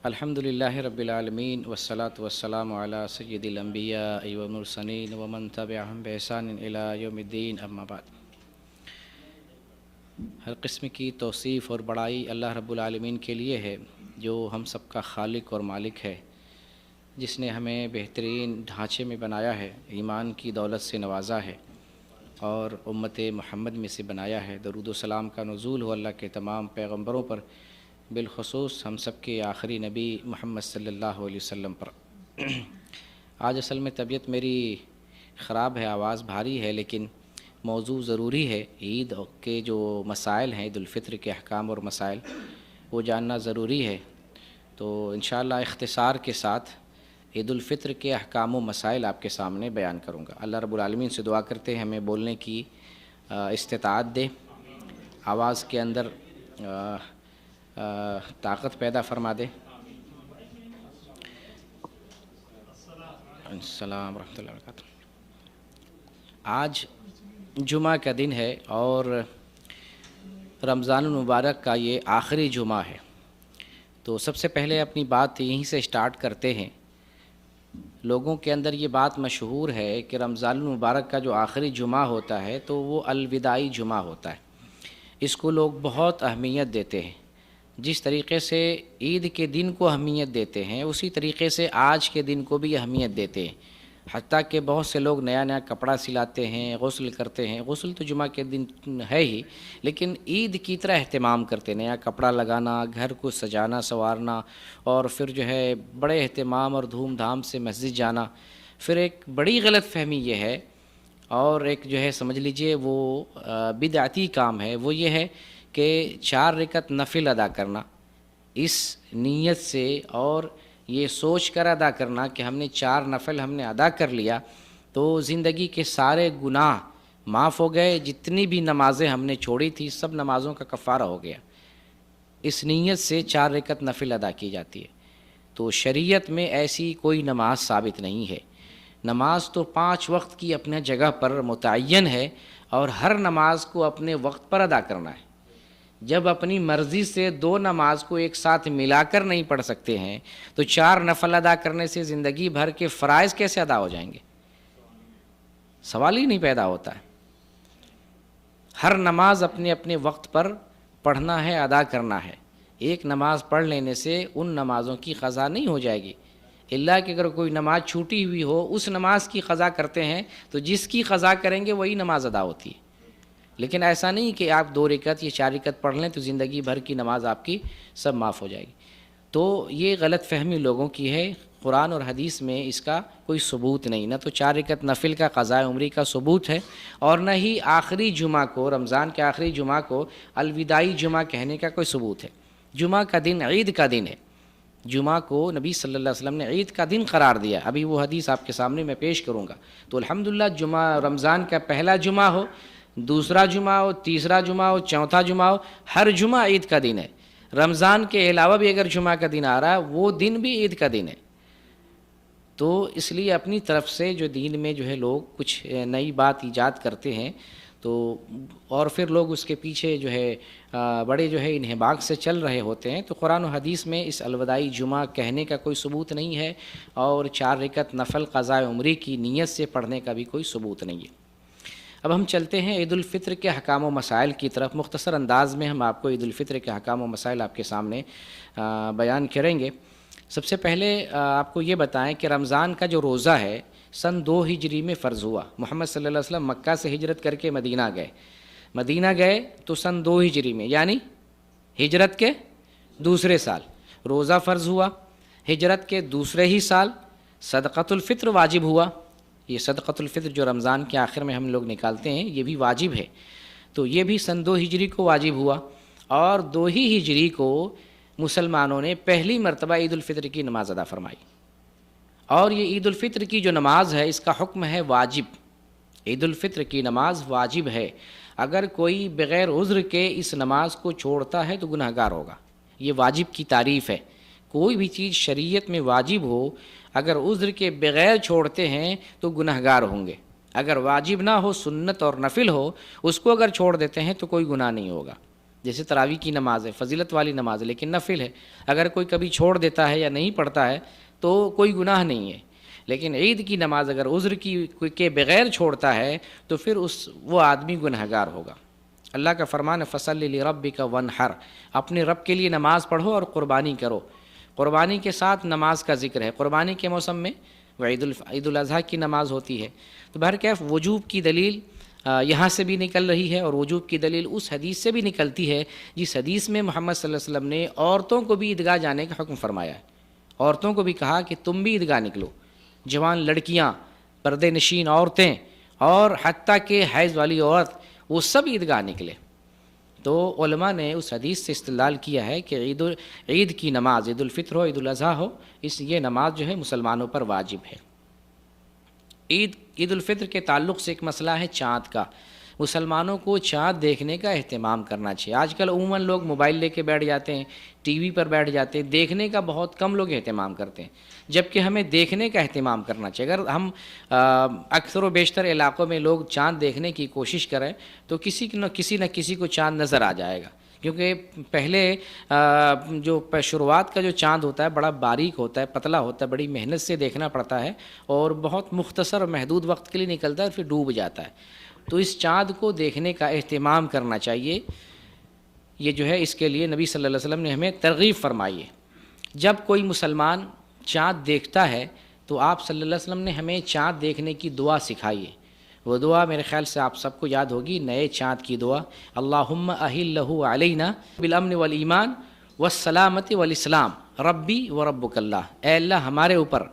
الحمدللہ رب العالمین والصلاة والسلام علی سید الانبیاء والمرسلین ومن تبعہم بإحسان الی یوم الدین، اما بعد۔ ہر قسم کی توصیف اور بڑائی اللہ رب العالمین کے لیے ہے، جو ہم سب کا خالق اور مالک ہے، جس نے ہمیں بہترین ڈھانچے میں بنایا ہے، ایمان کی دولت سے نوازا ہے اور امت محمد میں سے بنایا ہے۔ درود و سلام کا نزول ہو اللہ کے تمام پیغمبروں پر، بالخصوص ہم سب کے آخری نبی محمد صلی اللہ علیہ وسلم پر۔ آج اصل میں طبیعت میری خراب ہے، آواز بھاری ہے، لیکن موضوع ضروری ہے۔ عید کے جو مسائل ہیں، عید الفطر کے احکام اور مسائل، وہ جاننا ضروری ہے۔ تو انشاءاللہ اختصار کے ساتھ عید الفطر کے احکام و مسائل آپ کے سامنے بیان کروں گا۔ اللہ رب العالمین سے دعا کرتے ہیں ہمیں بولنے کی استطاعت دے، آواز کے اندر طاقت پیدا فرما دے۔ السلام ورحمۃ اللہ وبرکاتہ۔ آج جمعہ کا دن ہے اور رمضان المبارک کا یہ آخری جمعہ ہے، تو سب سے پہلے اپنی بات یہیں سے سٹارٹ کرتے ہیں۔ لوگوں کے اندر یہ بات مشہور ہے کہ رمضان المبارک کا جو آخری جمعہ ہوتا ہے تو وہ الوداعی جمعہ ہوتا ہے، اس کو لوگ بہت اہمیت دیتے ہیں۔ جس طریقے سے عید کے دن کو اہمیت دیتے ہیں، اسی طریقے سے آج کے دن کو بھی اہمیت دیتے ہیں۔ حتیٰ کہ بہت سے لوگ نیا نیا کپڑا سلاتے ہیں، غسل کرتے ہیں۔ غسل تو جمعہ کے دن ہے ہی، لیکن عید کی طرح اہتمام کرتے ہیں، نیا کپڑا لگانا، گھر کو سجانا سنوارنا، اور پھر جو ہے بڑے اہتمام اور دھوم دھام سے مسجد جانا۔ پھر ایک بڑی غلط فہمی یہ ہے، اور ایک جو ہے سمجھ لیجئے وہ بدعتی کام ہے، وہ یہ ہے کہ 4 رکعت نفل ادا کرنا، اس نیت سے اور یہ سوچ کر ادا کرنا کہ ہم نے 4 نفل ہم نے ادا کر لیا تو زندگی کے سارے گناہ معاف ہو گئے، جتنی بھی نمازیں ہم نے چھوڑی تھی سب نمازوں کا کفارہ ہو گیا۔ اس نیت سے 4 رکعت نفل ادا کی جاتی ہے، تو شریعت میں ایسی کوئی نماز ثابت نہیں ہے۔ نماز تو 5 وقت کی اپنے جگہ پر متعین ہے، اور ہر نماز کو اپنے وقت پر ادا کرنا ہے۔ جب اپنی مرضی سے 2 نماز کو ایک ساتھ ملا کر نہیں پڑھ سکتے ہیں تو 4 نفل ادا کرنے سے زندگی بھر کے فرائض کیسے ادا ہو جائیں گے؟ سوال ہی نہیں پیدا ہوتا ہے۔ ہر نماز اپنے اپنے وقت پر پڑھنا ہے، ادا کرنا ہے۔ ایک نماز پڑھ لینے سے ان نمازوں کی قضا نہیں ہو جائے گی، الا کہ اگر کوئی نماز چھوٹی ہوئی ہو اس نماز کی قضا کرتے ہیں تو جس کی قضا کریں گے وہی نماز ادا ہوتی ہے۔ لیکن ایسا نہیں کہ آپ 2 رکعت یا 4 رکعت پڑھ لیں تو زندگی بھر کی نماز آپ کی سب معاف ہو جائے گی۔ تو یہ غلط فہمی لوگوں کی ہے۔ قرآن اور حدیث میں اس کا کوئی ثبوت نہیں، نہ تو 4 رکعت نفل کا قضاء عمری کا ثبوت ہے، اور نہ ہی آخری جمعہ کو، رمضان کے آخری جمعہ کو الوداعی جمعہ کہنے کا کوئی ثبوت ہے۔ جمعہ کا دن عید کا دن ہے، جمعہ کو نبی صلی اللہ علیہ وسلم نے عید کا دن قرار دیا۔ ابھی وہ حدیث آپ کے سامنے میں پیش کروں گا۔ تو الحمدللہ جمعہ، رمضان کا پہلا جمعہ ہو، دوسرا جمعہ ہو، تیسرا جمعہ ہو، چوتھا جمعہ ہو، ہر جمعہ عید کا دن ہے۔ رمضان کے علاوہ بھی اگر جمعہ کا دن آ رہا ہے وہ دن بھی عید کا دن ہے۔ تو اس لیے اپنی طرف سے جو دین میں جو ہے لوگ کچھ نئی بات ایجاد کرتے ہیں، تو اور پھر لوگ اس کے پیچھے جو ہے بڑے جو ہے انہباق سے چل رہے ہوتے ہیں۔ تو قرآن و حدیث میں اس الوداعی جمعہ کہنے کا کوئی ثبوت نہیں ہے، اور 4 رکعت نفل قضاء عمری کی نیت سے پڑھنے کا بھی کوئی ثبوت نہیں ہے۔ اب ہم چلتے ہیں عید الفطر کے احکام و مسائل کی طرف۔ مختصر انداز میں ہم آپ کو عید الفطر کے احکام و مسائل آپ کے سامنے بیان کریں گے۔ سب سے پہلے آپ کو یہ بتائیں کہ رمضان کا جو روزہ ہے سن 2 ہجری میں فرض ہوا۔ محمد صلی اللہ علیہ وسلم مکہ سے ہجرت کر کے مدینہ گئے تو سن 2 ہجری میں، یعنی ہجرت کے دوسرے سال روزہ فرض ہوا۔ ہجرت کے دوسرے ہی سال صدقۃ الفطر واجب ہوا۔ یہ صدقۃ الفطر جو رمضان کے آخر میں ہم لوگ نکالتے ہیں یہ بھی واجب ہے، تو یہ بھی سن 2 ہجری کو واجب ہوا، اور 2 ہی ہجری کو مسلمانوں نے پہلی مرتبہ عید الفطر کی نماز ادا فرمائی۔ اور یہ عید الفطر کی جو نماز ہے اس کا حکم ہے واجب۔ عید الفطر کی نماز واجب ہے، اگر کوئی بغیر عذر کے اس نماز کو چھوڑتا ہے تو گنہگار ہوگا۔ یہ واجب کی تعریف ہے۔ کوئی بھی چیز شریعت میں واجب ہو، اگر عذر کے بغیر چھوڑتے ہیں تو گنہگار ہوں گے۔ اگر واجب نہ ہو، سنت اور نفل ہو، اس کو اگر چھوڑ دیتے ہیں تو کوئی گناہ نہیں ہوگا۔ جیسے تراویح کی نماز ہے، فضیلت والی نماز ہے لیکن نفل ہے، اگر کوئی کبھی چھوڑ دیتا ہے یا نہیں پڑھتا ہے تو کوئی گناہ نہیں ہے، لیکن عید کی نماز اگر عذر کے بغیر چھوڑتا ہے تو پھر وہ آدمی گنہگار ہوگا۔ اللہ کا فرمان ہے فَصَلِّ لِرَبِّكَ وَانْحَرْ، اپنے رب کے لیے نماز پڑھو اور قربانی کرو۔ قربانی کے ساتھ نماز کا ذکر ہے، قربانی کے موسم میں عید الاضحیٰ کی نماز ہوتی ہے۔ تو بہرکیف وجوب کی دلیل یہاں سے بھی نکل رہی ہے، اور وجوب کی دلیل اس حدیث سے بھی نکلتی ہے جس حدیث میں محمد صلی اللہ علیہ وسلم نے عورتوں کو بھی عیدگاہ جانے کا حکم فرمایا ہے۔ عورتوں کو بھی کہا کہ تم بھی عیدگاہ نکلو، جوان لڑکیاں، پردے نشین عورتیں، اور حتیٰ کہ حیض والی عورت، وہ سب عیدگاہ نکلے۔ تو علماء نے اس حدیث سے استدلال کیا ہے کہ عید کی نماز، عید الفطر ہو عید الاضحیٰ ہو، یہ نماز جو ہے مسلمانوں پر واجب ہے۔ عید الفطر کے تعلق سے ایک مسئلہ ہے چاند کا۔ مسلمانوں کو چاند دیکھنے کا اہتمام کرنا چاہیے۔ آج کل عموماً لوگ موبائل لے کے بیٹھ جاتے ہیں، ٹی وی پر بیٹھ جاتے ہیں، دیکھنے کا بہت کم لوگ اہتمام کرتے ہیں، جبکہ ہمیں دیکھنے کا اہتمام کرنا چاہیے۔ اگر ہم اکثر و بیشتر علاقوں میں لوگ چاند دیکھنے کی کوشش کریں تو کسی نہ کسی کو چاند نظر آ جائے گا، کیونکہ پہلے جو شروعات کا جو چاند ہوتا ہے بڑا باریک ہوتا ہے، پتلا ہوتا ہے، بڑی محنت سے دیکھنا پڑتا ہے، اور بہت مختصر اور محدود وقت کے لیے نکلتا ہے اور پھر ڈوب جاتا ہے۔ تو اس چاند کو دیکھنے کا اہتمام کرنا چاہیے۔ یہ جو ہے اس کے لیے نبی صلی اللہ علیہ وسلم نے ہمیں ترغیب فرمائی ہے۔ جب کوئی مسلمان چاند دیکھتا ہے تو آپ صلی اللہ علیہ وسلم نے ہمیں چاند دیکھنے کی دعا سکھائی ہے۔ وہ دعا میرے خیال سے آپ سب کو یاد ہوگی، نئے چاند کی دعا، اللہم اہلہ علینا بالامن والایمان والسلامت والاسلام ربی وربک اللہ۔ اے اللہ ہمارے اوپر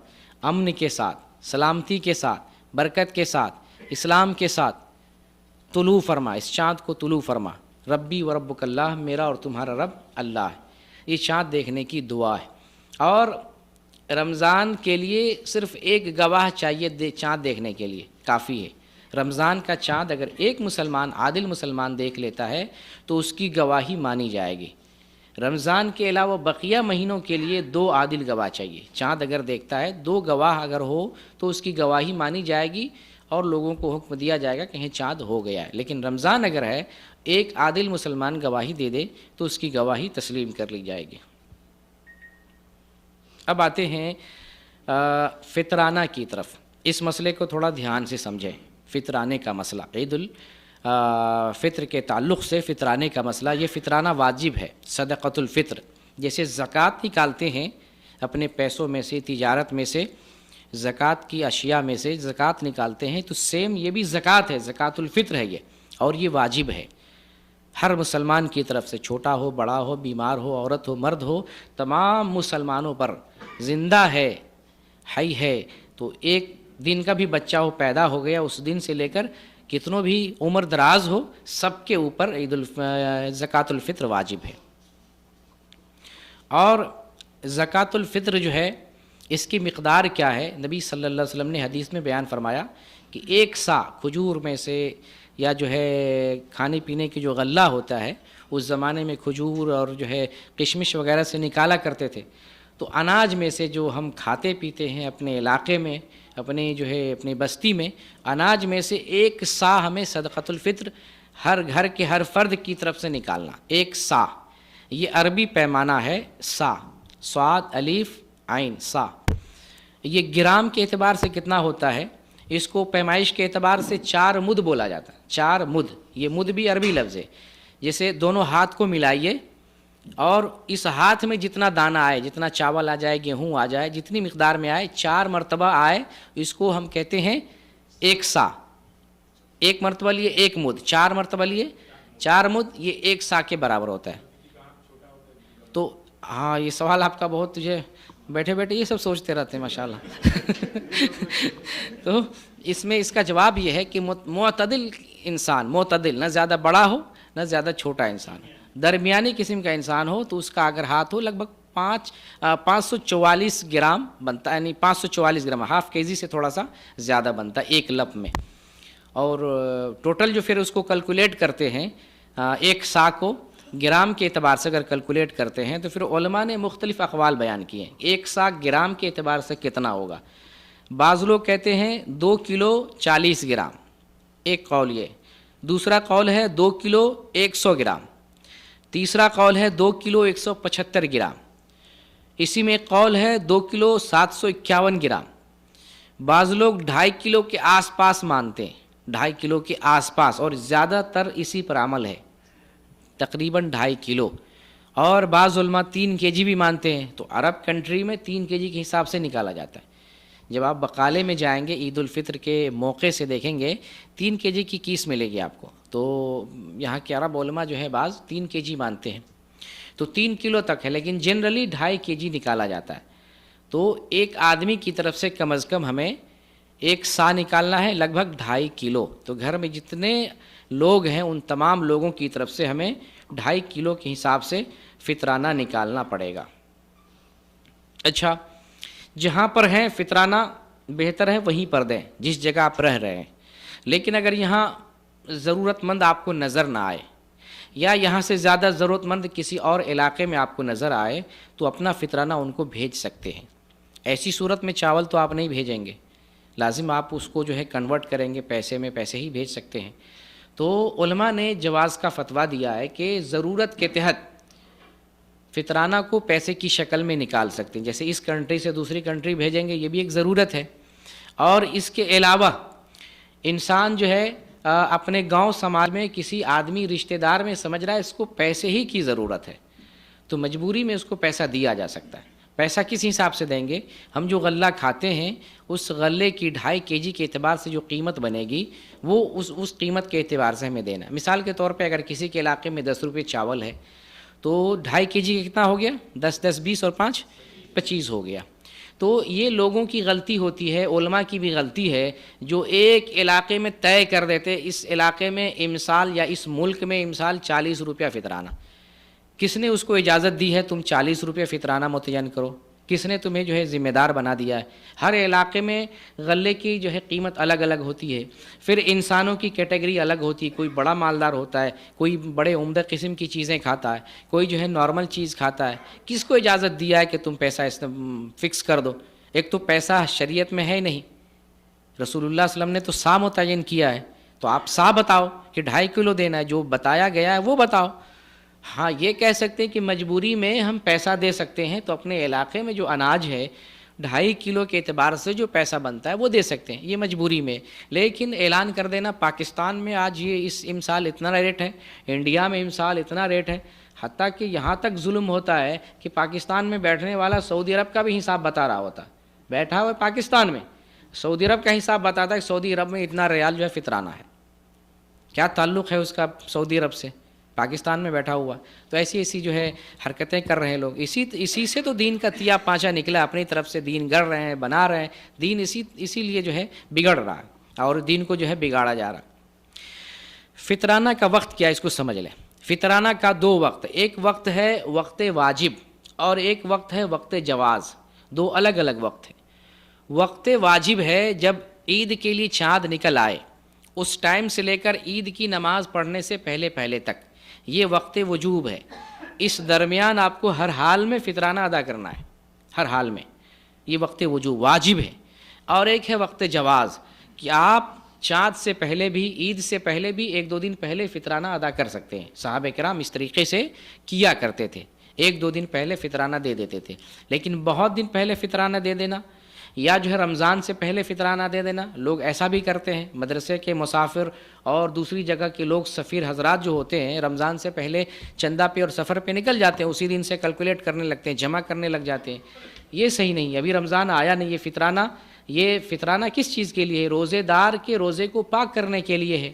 امن کے ساتھ، سلامتی کے ساتھ، برکت کے ساتھ، اسلام کے ساتھ طلوع فرما، اس چاند کو طلوع فرما، ربی وربک اللہ، میرا اور تمہارا رب اللہ ہے۔ یہ چاند دیکھنے کی دعا ہے۔ اور رمضان کے لیے صرف ایک گواہ چاہیے چاند دیکھنے کے لیے، کافی ہے۔ رمضان کا چاند اگر ایک مسلمان، عادل مسلمان دیکھ لیتا ہے تو اس کی گواہی مانی جائے گی۔ رمضان کے علاوہ بقیہ مہینوں کے لیے 2 عادل گواہ چاہیے۔ چاند اگر دیکھتا ہے 2 گواہ اگر ہو تو اس کی گواہی مانی جائے گی اور لوگوں کو حکم دیا جائے گا کہ یہ چاند ہو گیا ہے۔ لیکن رمضان اگر ہے، ایک عادل مسلمان گواہی دے دے تو اس کی گواہی تسلیم کر لی جائے گی۔ اب آتے ہیں فطرانہ کی طرف۔ اس مسئلے کو تھوڑا دھیان سے سمجھیں۔ فطرانے کا مسئلہ، عید الفطر کے تعلق سے فطرانے کا مسئلہ، یہ فطرانہ واجب ہے۔ صدقۃ الفطر، جیسے زکوٰۃ نکالتے ہیں اپنے پیسوں میں سے، تجارت میں سے، زکوٰۃ کی اشیاء میں سے زکوٰۃ نکالتے ہیں، تو سیم یہ بھی زکوٰۃ ہے، زکوٰۃ الفطر ہے یہ، اور یہ واجب ہے ہر مسلمان کی طرف سے، چھوٹا ہو، بڑا ہو، بیمار ہو، عورت ہو، مرد ہو، تمام مسلمانوں پر۔ زندہ ہے، حی ہے، تو ایک دن کا بھی بچہ ہو، پیدا ہو گیا، اس دن سے لے کر کتنوں بھی عمر دراز ہو، سب کے اوپر زکوٰۃ الفطر واجب ہے۔ اور زکوٰۃ الفطر جو ہے اس کی مقدار کیا ہے؟ نبی صلی اللہ علیہ وسلم نے حدیث میں بیان فرمایا کہ 1 سا کھجور میں سے، یا جو ہے کھانے پینے کی جو غلہ ہوتا ہے، اس زمانے میں کھجور اور جو ہے کشمش وغیرہ سے نکالا کرتے تھے، تو اناج میں سے جو ہم کھاتے پیتے ہیں اپنے علاقے میں، اپنے جو ہے اپنی بستی میں، اناج میں سے 1 سا ہمیں صدقۃ الفطر ہر گھر کے ہر فرد کی طرف سے نکالنا۔ 1 سا، یہ عربی پیمانہ ہے، سا، صاد الف عین، سا۔ یہ گرام کے اعتبار سے کتنا ہوتا ہے؟ اس کو پیمائش کے اعتبار سے 4 مد بولا جاتا ہے۔ 4 مد، یہ مد بھی عربی لفظ ہے۔ جیسے دونوں ہاتھ کو ملائیے اور اس ہاتھ میں جتنا دانہ آئے، جتنا چاول آ جائے، گیہوں آ جائے، جتنی مقدار میں آئے، 4 مرتبہ آئے، اس کو ہم کہتے ہیں 1 سا۔ 1 مرتبہ لیے 1 مد، 4 مرتبہ لیے 4 مد، یہ 1 سا کے برابر ہوتا ہے۔ تو ہاں، یہ سوال آپ کا بہت، تجھے بیٹھے بیٹھے یہ سب سوچتے رہتے ہیں ماشاءاللہ۔ تو اس میں اس کا جواب یہ ہے کہ معتدل انسان، معتدل، نہ زیادہ بڑا ہو نہ زیادہ چھوٹا انسان ہو، درمیانی قسم کا انسان ہو، تو اس کا اگر ہاتھ ہو لگ بھگ 544 گرام بنتا ہے، یعنی 544 گرام، ½ kg سے تھوڑا سا زیادہ بنتا ہے ایک لپ میں۔ اور ٹوٹل جو پھر اس کو کیلکولیٹ کرتے ہیں 1 سا کو گرام کے اعتبار سے اگر کیلکولیٹ کرتے ہیں تو پھر علماء نے مختلف اقوال بیان کیے ہیں 1 سا گرام کے اعتبار سے کتنا ہوگا۔ بعض لوگ کہتے ہیں 2 کلو 40 گرام، ایک قول یہ، دوسرا قول ہے 2 کلو 100 گرام، تیسرا قول ہے 2 کلو 175 گرام، اسی میں ایک قول ہے 2 کلو 751 گرام، بعض لوگ 2.5 کلو کے آس پاس مانتے ہیں، 2.5 کلو کے آس پاس، اور زیادہ تر اسی پر عمل ہے، تقریباً 2.5 کلو، اور بعض علماء 3 کے جی بھی مانتے ہیں۔ تو عرب کنٹری میں 3 کے جی کے حساب سے نکالا جاتا ہے۔ جب آپ بقالے میں جائیں گے عید الفطر کے موقع سے دیکھیں گے 3 کے جی کی کیس ملے گی آپ کو، تو یہاں کے عرب علماء جو ہے بعض 3 کے جی مانتے ہیں، تو 3 کلو تک ہے، لیکن جنرلی 2.5 کے جی نکالا جاتا ہے۔ تو ایک آدمی کی طرف سے کم از کم ہمیں ایک سا نکالنا ہے، لگ بھگ 2.5 کلو، تو گھر میں جتنے لوگ ہیں ان تمام لوگوں کی طرف سے ہمیں 2.5 کلو کے حساب سے فطرانہ نکالنا پڑے گا۔ اچھا، جہاں پر ہیں فطرانہ بہتر ہے وہیں پر دیں جس جگہ آپ رہ رہے ہیں، لیکن اگر یہاں ضرورت مند آپ کو نظر نہ آئے یا یہاں سے زیادہ ضرورت مند کسی اور علاقے میں آپ کو نظر آئے تو اپنا فطرانہ ان کو بھیج سکتے ہیں۔ ایسی صورت میں چاول تو آپ نہیں بھیجیں گے، لازم آپ اس کو جو ہے کنورٹ کریں گے پیسے میں، پیسے ہی بھیج سکتے ہیں۔ تو علماء نے جواز کا فتویٰ دیا ہے کہ ضرورت کے تحت فطرانہ کو پیسے کی شکل میں نکال سکتے ہیں، جیسے اس کنٹری سے دوسری کنٹری بھیجیں گے، یہ بھی ایک ضرورت ہے۔ اور اس کے علاوہ انسان جو ہے اپنے گاؤں سماج میں کسی آدمی رشتہ دار میں سمجھ رہا ہے اس کو پیسے ہی کی ضرورت ہے، تو مجبوری میں اس کو پیسہ دیا جا سکتا ہے۔ پیسہ کس حساب سے دیں گے؟ ہم جو غلہ کھاتے ہیں اس غلے کی 2.5 کے جی کے اعتبار سے جو قیمت بنے گی وہ اس قیمت کے اعتبار سے ہمیں دینا ہے۔ مثال کے طور پہ اگر کسی کے علاقے میں 10 روپے چاول ہے تو 2.5 کے جی کا کتنا ہو گیا؟ 10 10 20 اور 5 25 ہو گیا۔ تو یہ لوگوں کی غلطی ہوتی ہے، علماء کی بھی غلطی ہے، جو ایک علاقے میں طے کر دیتے اس علاقے میں امسال یا اس ملک میں امسال 40 روپیہ فطرانہ۔ کس نے اس کو اجازت دی ہے تم 40 روپے فطرانہ متعین کرو؟ کس نے تمہیں جو ہے ذمہ دار بنا دیا ہے؟ ہر علاقے میں غلے کی جو ہے قیمت الگ الگ ہوتی ہے، پھر انسانوں کی کیٹیگری الگ ہوتی ہے، کوئی بڑا مالدار ہوتا ہے، کوئی بڑے عمدہ قسم کی چیزیں کھاتا ہے، کوئی جو ہے نارمل چیز کھاتا ہے۔ کس کو اجازت دیا ہے کہ تم پیسہ فکس کر دو؟ ایک تو پیسہ شریعت میں ہے نہیں، رسول اللہ صلی اللہ علیہ وسلم نے تو سا متعین کیا ہے، تو آپ سا بتاؤ کہ 2.5 کلو دینا ہے، جو بتایا گیا ہے وہ بتاؤ۔ ہاں یہ کہہ سکتے ہیں کہ مجبوری میں ہم پیسہ دے سکتے ہیں، تو اپنے علاقے میں جو اناج ہے 2.5 کلو کے اعتبار سے جو پیسہ بنتا ہے وہ دے سکتے ہیں، یہ مجبوری میں۔ لیکن اعلان کر دینا پاکستان میں آج یہ اس امسال اتنا ریٹ ہے، انڈیا میں امسال اتنا ریٹ ہے، حتیٰ کہ یہاں تک ظلم ہوتا ہے کہ پاکستان میں بیٹھنے والا سعودی عرب کا بھی حساب بتا رہا ہوتا ہے، بیٹھا ہوا ہے پاکستان میں، سعودی عرب کا حساب بتاتا ہے کہ سعودی عرب میں اتنا ریال جو ہے فطرانہ ہے۔ کیا تعلق ہے اس کا سعودی عرب سے؟ پاکستان میں بیٹھا ہوا۔ تو ایسی جو ہے حرکتیں کر رہے ہیں لوگ، اسی سے تو دین کا تیا پانچا نکلا، اپنی طرف سے دین گڑھ رہے ہیں، بنا رہے ہیں دین، اسی لیے جو ہے بگڑ رہا ہے اور دین کو جو ہے بگاڑا جا رہا ہے۔ فطرانہ کا وقت کیا ہے اس کو سمجھ لیں۔ فطرانہ کا 2 وقت، ایک وقت ہے وقت واجب اور ایک وقت ہے وقت جواز، 2 الگ الگ وقت ہیں۔ وقت واجب ہے جب عید کے لیے چاند نکل آئے، اس ٹائم سے لے کر عید کی نماز پڑھنے سے پہلے تک، یہ وقت وجوب ہے۔ اس درمیان آپ کو ہر حال میں فطرانہ ادا کرنا ہے، ہر حال میں، یہ وقت وجوب واجب ہے۔ اور ایک ہے وقت جواز، کہ آپ چاند سے پہلے بھی، عید سے پہلے بھی 1-2 دن پہلے فطرانہ ادا کر سکتے ہیں۔ صحابہ کرام اس طریقے سے کیا کرتے تھے، 1-2 دن پہلے فطرانہ دے دیتے تھے۔ لیکن بہت دن پہلے فطرانہ دے دینا یا جو ہے رمضان سے پہلے فطرانہ دے دینا، لوگ ایسا بھی کرتے ہیں۔ مدرسے کے مسافر اور دوسری جگہ کے لوگ، سفیر حضرات جو ہوتے ہیں، رمضان سے پہلے چندہ پہ اور سفر پہ نکل جاتے ہیں، اسی دن سے کیلکولیٹ کرنے لگتے ہیں، جمع کرنے لگ جاتے ہیں۔ یہ صحیح نہیں ہے، ابھی رمضان آیا نہیں، یہ فطرانہ کس چیز کے لیے ہے؟ روزے دار کے روزے کو پاک کرنے کے لیے ہے،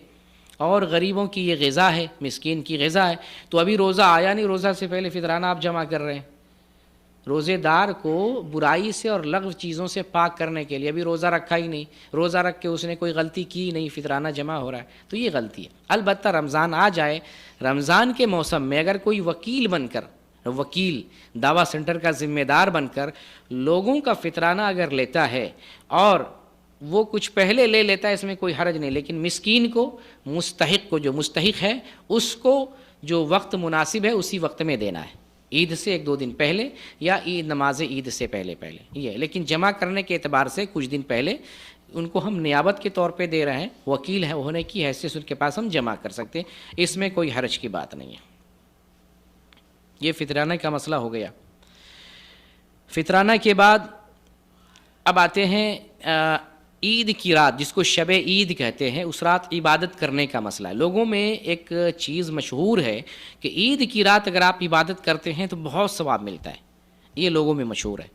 اور غریبوں کی یہ غذا ہے، مسکین کی غذا ہے۔ تو ابھی روزہ آیا نہیں، روزہ سے پہلے فطرانہ آپ جمع کر رہے ہیں، روزے دار کو برائی سے اور لغو چیزوں سے پاک کرنے کے لیے۔ ابھی روزہ رکھا ہی نہیں، روزہ رکھ کے اس نے کوئی غلطی کی نہیں، فطرانہ جمع ہو رہا ہے، تو یہ غلطی ہے۔ البتہ رمضان آ جائے، رمضان کے موسم میں اگر کوئی وکیل بن کر، دعویٰ سینٹر کا ذمہ دار بن کر لوگوں کا فطرانہ اگر لیتا ہے، اور وہ کچھ پہلے لے لیتا ہے، اس میں کوئی حرج نہیں، لیکن مسکین کو، مستحق کو، جو مستحق ہے اس کو جو وقت مناسب ہے اسی وقت میں دینا ہے، عید سے 1-2 دن پہلے یا نماز عید سے پہلے یہ ہے۔ لیکن جمع کرنے کے اعتبار سے کچھ دن پہلے ان کو ہم نیابت کے طور پہ دے رہے ہیں، وکیل ہے ہونے کی حیثیت ان کے پاس ہم جمع کر سکتے ہیں، اس میں کوئی حرج کی بات نہیں ہے۔ یہ فطرانہ کا مسئلہ ہو گیا۔ فطرانہ کے بعد اب آتے ہیں عید کی رات، جس کو شب عید کہتے ہیں، اس رات عبادت کرنے کا مسئلہ ہے۔ لوگوں میں ایک چیز مشہور ہے کہ عید کی رات اگر آپ عبادت کرتے ہیں تو بہت ثواب ملتا ہے، یہ لوگوں میں مشہور ہے۔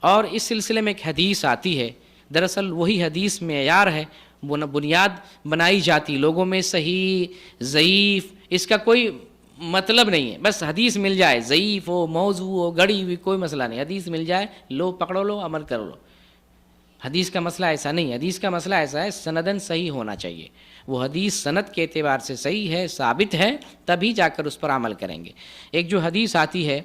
اور اس سلسلے میں ایک حدیث آتی ہے، دراصل وہی حدیث معیار ہے، بنیاد بنائی جاتی، لوگوں میں صحیح ضعیف اس کا کوئی مطلب نہیں ہے، بس حدیث مل جائے، ضعیف ہو، موضوع ہو، گڑی ہوئی، کوئی مسئلہ نہیں، حدیث مل جائے لو پکڑو لو عمل کر لو۔ حدیث کا مسئلہ ایسا نہیں ہے، حدیث کا مسئلہ ایسا ہے سندن صحیح ہونا چاہیے، وہ حدیث سند کے اعتبار سے صحیح ہے، ثابت ہے، تبھی جا کر اس پر عمل کریں گے۔ ایک جو حدیث آتی ہے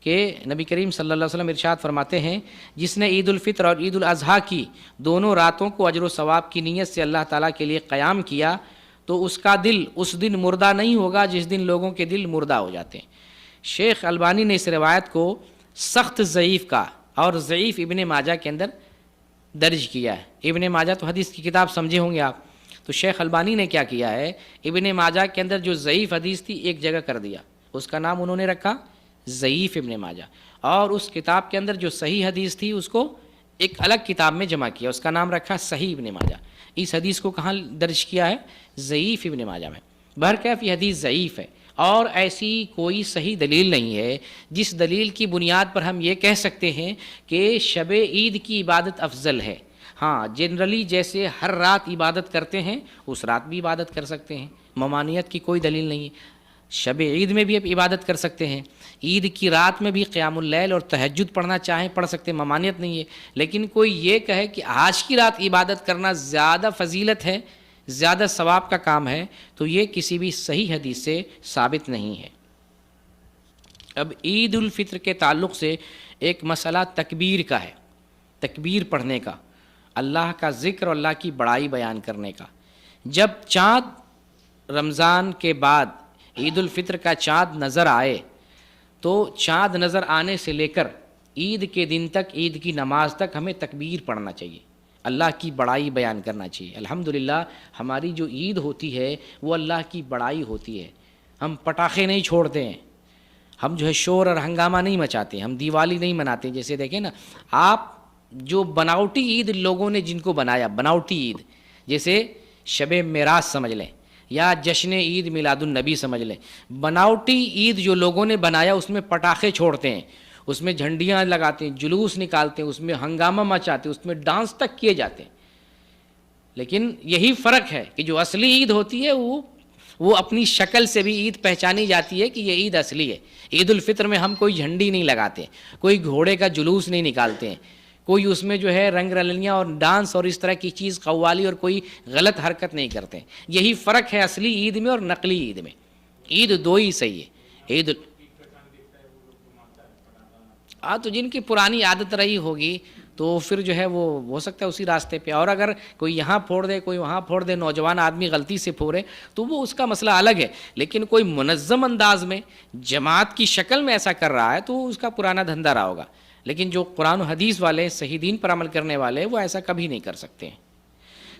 کہ نبی کریم صلی اللہ علیہ وسلم ارشاد فرماتے ہیں، جس نے عید الفطر اور عید الاضحیٰ کی دونوں راتوں کو اجر و ثواب کی نیت سے اللہ تعالیٰ کے لیے قیام کیا تو اس کا دل اس دن مردہ نہیں ہوگا جس دن لوگوں کے دل مردہ ہو جاتے ہیں۔ شیخ البانی نے اس روایت کو سخت ضعیف کا اور ضعیف ابن ماجہ کے اندر درج کیا ہے۔ ابن ماجہ تو حدیث کی کتاب سمجھے ہوں گے آپ، تو شیخ البانی نے کیا کیا ہے، ابن ماجہ کے اندر جو ضعیف حدیث تھی ایک جگہ کر دیا، اس کا نام انہوں نے رکھا ضعیف ابن ماجہ، اور اس کتاب کے اندر جو صحیح حدیث تھی اس کو ایک الگ کتاب میں جمع کیا، اس کا نام رکھا صحیح ابن ماجہ۔ اس حدیث کو کہاں درج کیا ہے؟ ضعیف ابن ماجہ میں۔ بہرکیف یہ حدیث ضعیف ہے، اور ایسی کوئی صحیح دلیل نہیں ہے جس دلیل کی بنیاد پر ہم یہ کہہ سکتے ہیں کہ شب عید کی عبادت افضل ہے۔ ہاں جنرلی جیسے ہر رات عبادت کرتے ہیں اس رات بھی عبادت کر سکتے ہیں، ممانعت کی کوئی دلیل نہیں ہے۔ شب عید میں بھی عبادت کر سکتے ہیں، عید کی رات میں بھی قیام اللیل اور تہجد پڑھنا چاہیں پڑھ سکتے ہیں، ممانعت نہیں ہے۔ لیکن کوئی یہ کہے کہ آج کی رات عبادت کرنا زیادہ فضیلت ہے، زیادہ ثواب کا کام ہے، تو یہ کسی بھی صحیح حدیث سے ثابت نہیں ہے۔ اب عید الفطر کے تعلق سے ایک مسئلہ تکبیر کا ہے، تکبیر پڑھنے کا، اللہ کا ذکر اور اللہ کی بڑائی بیان کرنے کا۔ جب چاند رمضان کے بعد عید الفطر کا چاند نظر آئے تو چاند نظر آنے سے لے کر عید کے دن تک، عید کی نماز تک ہمیں تکبیر پڑھنا چاہیے، اللہ کی بڑائی بیان کرنا چاہیے۔ الحمدللہ ہماری جو عید ہوتی ہے وہ اللہ کی بڑائی ہوتی ہے، ہم پٹاخے نہیں چھوڑتے ہیں، ہم جو ہے شور اور ہنگامہ نہیں مچاتے، ہم دیوالی نہیں مناتے۔ جیسے دیکھیں نا آپ، جو بناوٹی عید لوگوں نے جن کو بنایا، بناوٹی عید، جیسے شب معراج سمجھ لیں یا جشن عید میلاد النبی سمجھ لیں، بناوٹی عید جو لوگوں نے بنایا اس میں پٹاخے چھوڑتے ہیں، اس میں جھنڈیاں لگاتے ہیں، جلوس نکالتے ہیں، اس میں ہنگامہ مچاتے ہیں، اس میں ڈانس تک کیے جاتے ہیں۔ لیکن یہی فرق ہے کہ جو اصلی عید ہوتی ہے وہ اپنی شکل سے بھی عید پہچانی جاتی ہے کہ یہ عید اصلی ہے۔ عید الفطر میں ہم کوئی جھنڈی نہیں لگاتے، کوئی گھوڑے کا جلوس نہیں نکالتے ہیں، کوئی اس میں جو ہے رنگ رلنیاں اور ڈانس اور اس طرح کی چیز، قوالی اور کوئی غلط حرکت نہیں کرتے۔ یہی فرق ہے اصلی عید میں اور نقلی عید میں۔ عید دو ہی صحیح ہے، عید تو جن کی پرانی عادت رہی ہوگی تو پھر جو ہے وہ ہو سکتا ہے اسی راستے پہ، اور اگر کوئی یہاں پھوڑ دے کوئی وہاں پھوڑ دے، نوجوان آدمی غلطی سے پھوڑے تو وہ اس کا مسئلہ الگ ہے۔ لیکن کوئی منظم انداز میں جماعت کی شکل میں ایسا کر رہا ہے تو اس کا پرانا دھندا رہا ہوگا۔ لیکن جو قرآن و حدیث والے، صحیح دین پر عمل کرنے والے، وہ ایسا کبھی نہیں کر سکتے ہیں۔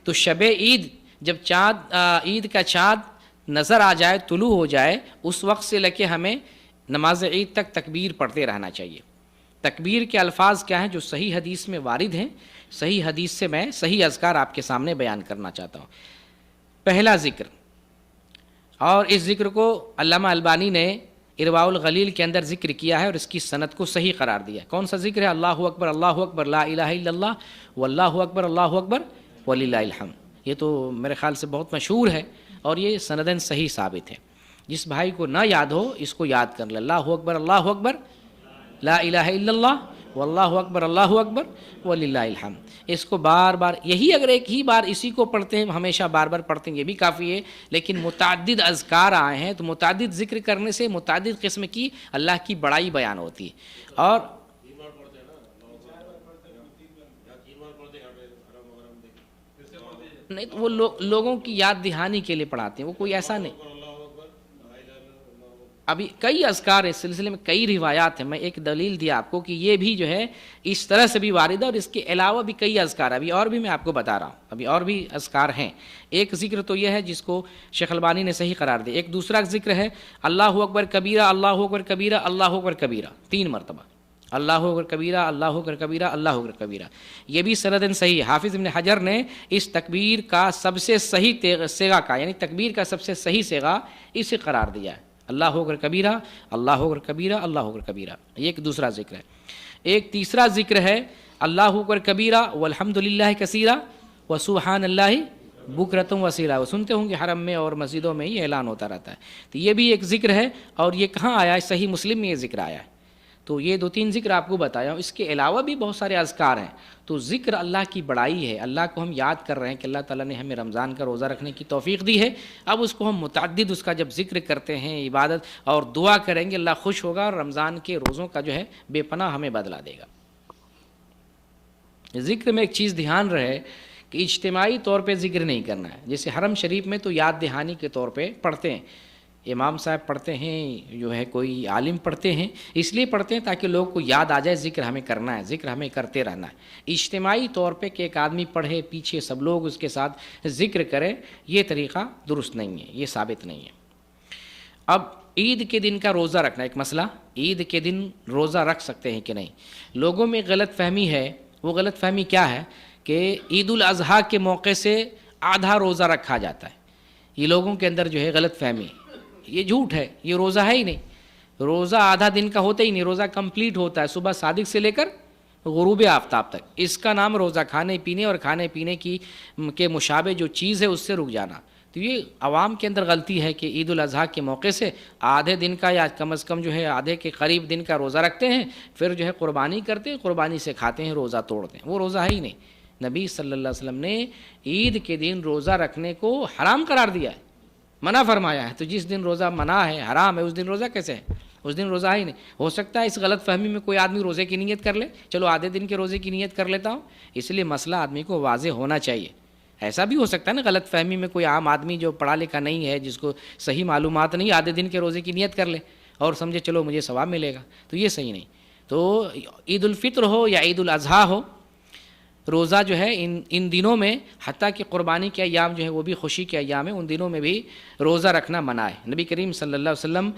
تو شب عید، جب عید کا چاند نظر آ جائے، طلوع ہو جائے، اس وقت سے لے کے ہمیں نماز عید تک تکبیر پڑھتے رہنا چاہیے۔ تکبیر کے الفاظ کیا ہیں جو صحیح حدیث میں وارد ہیں؟ صحیح حدیث سے میں صحیح اذکار آپ کے سامنے بیان کرنا چاہتا ہوں۔ پہلا ذکر، اور اس ذکر کو علامہ البانی نے ارواء الغلیل کے اندر ذکر کیا ہے اور اس کی سند کو صحیح قرار دیا ہے۔ کون سا ذکر ہے؟ اللہ اکبر، اللہ اکبر، لا الہ الا اللہ، واللہ اکبر، اللہ اکبر، وللہ الحمد۔ یہ تو میرے خیال سے بہت مشہور ہے اور یہ سندن صحیح ثابت ہے۔ جس بھائی کو نہ یاد ہو اس کو یاد کر لے، اللہ اکبر، اللہ اکبر، لا الہ الا اللہ، واللہ اکبر، اللہ اکبر، وللہ الحمد۔ اس کو بار بار، یہی اگر ایک ہی بار اسی کو پڑھتے ہیں، ہمیشہ بار بار پڑھتے ہیں، یہ بھی کافی ہے۔ لیکن متعدد اذکار آئے ہیں تو متعدد ذکر کرنے سے متعدد قسم کی اللہ کی بڑائی بیان ہوتی ہے۔ اور نہیں تو وہ لوگوں کی یاد دہانی کے لیے پڑھاتے ہیں، وہ کوئی ایسا نہیں۔ ابھی کئی اذکار اس سلسلے میں کئی روایات ہیں، میں ایک دلیل دیا آپ کو کہ یہ بھی جو ہے اس طرح سے بھی وارد ہے، اور اس کے علاوہ بھی کئی اذکار، ابھی اور بھی میں آپ کو بتا رہا ہوں، ابھی اور بھی اذکار ہیں۔ ایک ذکر تو یہ ہے جس کو شیخ البانی نے صحیح قرار دیا، ایک دوسرا ذکر ہے اللہ اکبر کبیرہ، اللہ اکبر کبیرہ، اللہ اکبر کبیرہ، 3 مرتبہ، اللہ اکبر کبیرہ، اللہ اکبر کبیرہ، اللہ اکبر کبیرہ۔ یہ بھی سندن صحیح ہے۔ حافظ ابن حجر نے اس تکبیر کا سب سے صحیح صیغہ کا، یعنی تکبیر کا سب سے صحیح صیغہ اسے قرار دیا ہے، اللہ اکبر کبیرہ، اللہ اکبر کبیرہ، اللہ اکبر کبیرہ۔ یہ ایک دوسرا ذکر ہے۔ ایک تیسرا ذکر ہے اللہ اکبر کبیرہ والحمد للہ کثیرہ وسبحان اللہ بکرۃ وصیلا، وہ سنتے ہوں گے حرم میں اور مسجدوں میں یہ اعلان ہوتا رہتا ہے، تو یہ بھی ایک ذکر ہے، اور یہ کہاں آیا ہے؟ صحیح مسلم میں یہ ذکر آیا ہے۔ تو یہ 2-3 ذکر آپ کو بتایا ہوں، اس کے علاوہ بھی بہت سارے اذکار ہیں۔ تو ذکر اللہ کی بڑائی ہے، اللہ کو ہم یاد کر رہے ہیں کہ اللہ تعالیٰ نے ہمیں رمضان کا روزہ رکھنے کی توفیق دی ہے، اب اس کو ہم متعدد اس کا جب ذکر کرتے ہیں، عبادت اور دعا کریں گے، اللہ خوش ہوگا اور رمضان کے روزوں کا جو ہے بے پناہ ہمیں بدلہ دے گا۔ ذکر میں ایک چیز دھیان رہے کہ اجتماعی طور پہ ذکر نہیں کرنا ہے، جیسے حرم شریف میں تو یاد دہانی کے طور پہ پڑھتے ہیں، امام صاحب پڑھتے ہیں، جو ہے کوئی عالم پڑھتے ہیں، اس لیے پڑھتے ہیں تاکہ لوگوں کو یاد آ جائے ذکر ہمیں کرنا ہے، ذکر ہمیں کرتے رہنا ہے۔ اجتماعی طور پہ کہ ایک آدمی پڑھے، پیچھے سب لوگ اس کے ساتھ ذکر کریں، یہ طریقہ درست نہیں ہے، یہ ثابت نہیں ہے۔ اب عید کے دن کا روزہ رکھنا ایک مسئلہ، عید کے دن روزہ رکھ سکتے ہیں کہ نہیں؟ لوگوں میں غلط فہمی ہے، وہ غلط فہمی کیا ہے کہ عید الاضحیٰ کے موقع سے آدھا روزہ رکھا جاتا ہے، یہ لوگوں کے اندر جو ہے غلط فہمی ہے، یہ جھوٹ ہے، یہ روزہ ہے ہی نہیں، روزہ آدھا دن کا ہوتا ہی نہیں، روزہ کمپلیٹ ہوتا ہے صبح صادق سے لے کر غروب آفتاب تک، اس کا نام روزہ کھانے پینے اور کھانے پینے کی کے مشابہ جو چیز ہے اس سے رک جانا۔ تو یہ عوام کے اندر غلطی ہے کہ عید الاضحیٰ کے موقع سے آدھے دن کا یا کم از کم جو ہے آدھے کے قریب دن کا روزہ رکھتے ہیں، پھر جو ہے قربانی کرتے ہیں، قربانی سے کھاتے ہیں، روزہ توڑتے ہیں، وہ روزہ ہے ہی نہیں۔ نبی صلی اللہ علیہ وسلم نے عید کے دن روزہ رکھنے کو حرام قرار دیا ہے، منع فرمایا ہے، تو جس دن روزہ منع ہے، حرام ہے، اس دن روزہ کیسے ہے؟ اس دن روزہ ہی نہیں۔ ہو سکتا ہے اس غلط فہمی میں کوئی آدمی روزے کی نیت کر لے، چلو آدھے دن کے روزے کی نیت کر لیتا ہوں، اس لیے مسئلہ آدمی کو واضح ہونا چاہیے۔ ایسا بھی ہو سکتا ہے نا غلط فہمی میں کوئی عام آدمی جو پڑھا لکھا نہیں ہے، جس کو صحیح معلومات نہیں، آدھے دن کے روزے کی نیت کر لے اور سمجھے چلو مجھے ثواب ملے گا، تو یہ صحیح نہیں۔ تو عید الفطر ہو یا عید الاضحیٰ ہو، روزہ جو ہے ان دنوں میں، حتیٰ کہ قربانی کے ایام جو ہے وہ بھی خوشی کے ایام ہیں، ان دنوں میں بھی روزہ رکھنا منع ہے۔ نبی کریم صلی اللہ علیہ وسلم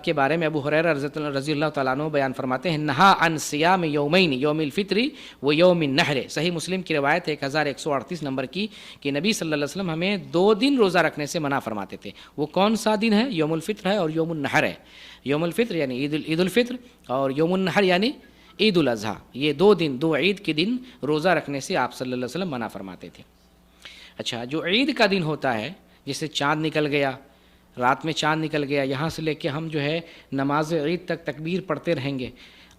کے بارے میں ابو ہریرہ رضی اللہ تعالیٰ عنہ بیان فرماتے ہیں، نہا عن صیام یومین، یوم الفطر و یوم النحر، صحیح مسلم کی روایت ہے 1138 نمبر کی، کہ نبی صلی اللہ علیہ وسلم ہمیں 2 دن روزہ رکھنے سے منع فرماتے تھے۔ وہ کون سا دن ہے؟ یوم الفطر ہے اور یوم النحر ہے۔ یوم الفطر یعنی عید الفطر، اور یوم النحر یعنی عید الاضحیٰ، یہ 2 دن، 2 عید کے دن روزہ رکھنے سے آپ صلی اللہ علیہ وسلم منع فرماتے تھے۔ اچھا، جو عید کا دن ہوتا ہے، جیسے چاند نکل گیا، رات میں چاند نکل گیا، یہاں سے لے کے ہم جو ہے نماز عید تک تکبیر پڑھتے رہیں گے۔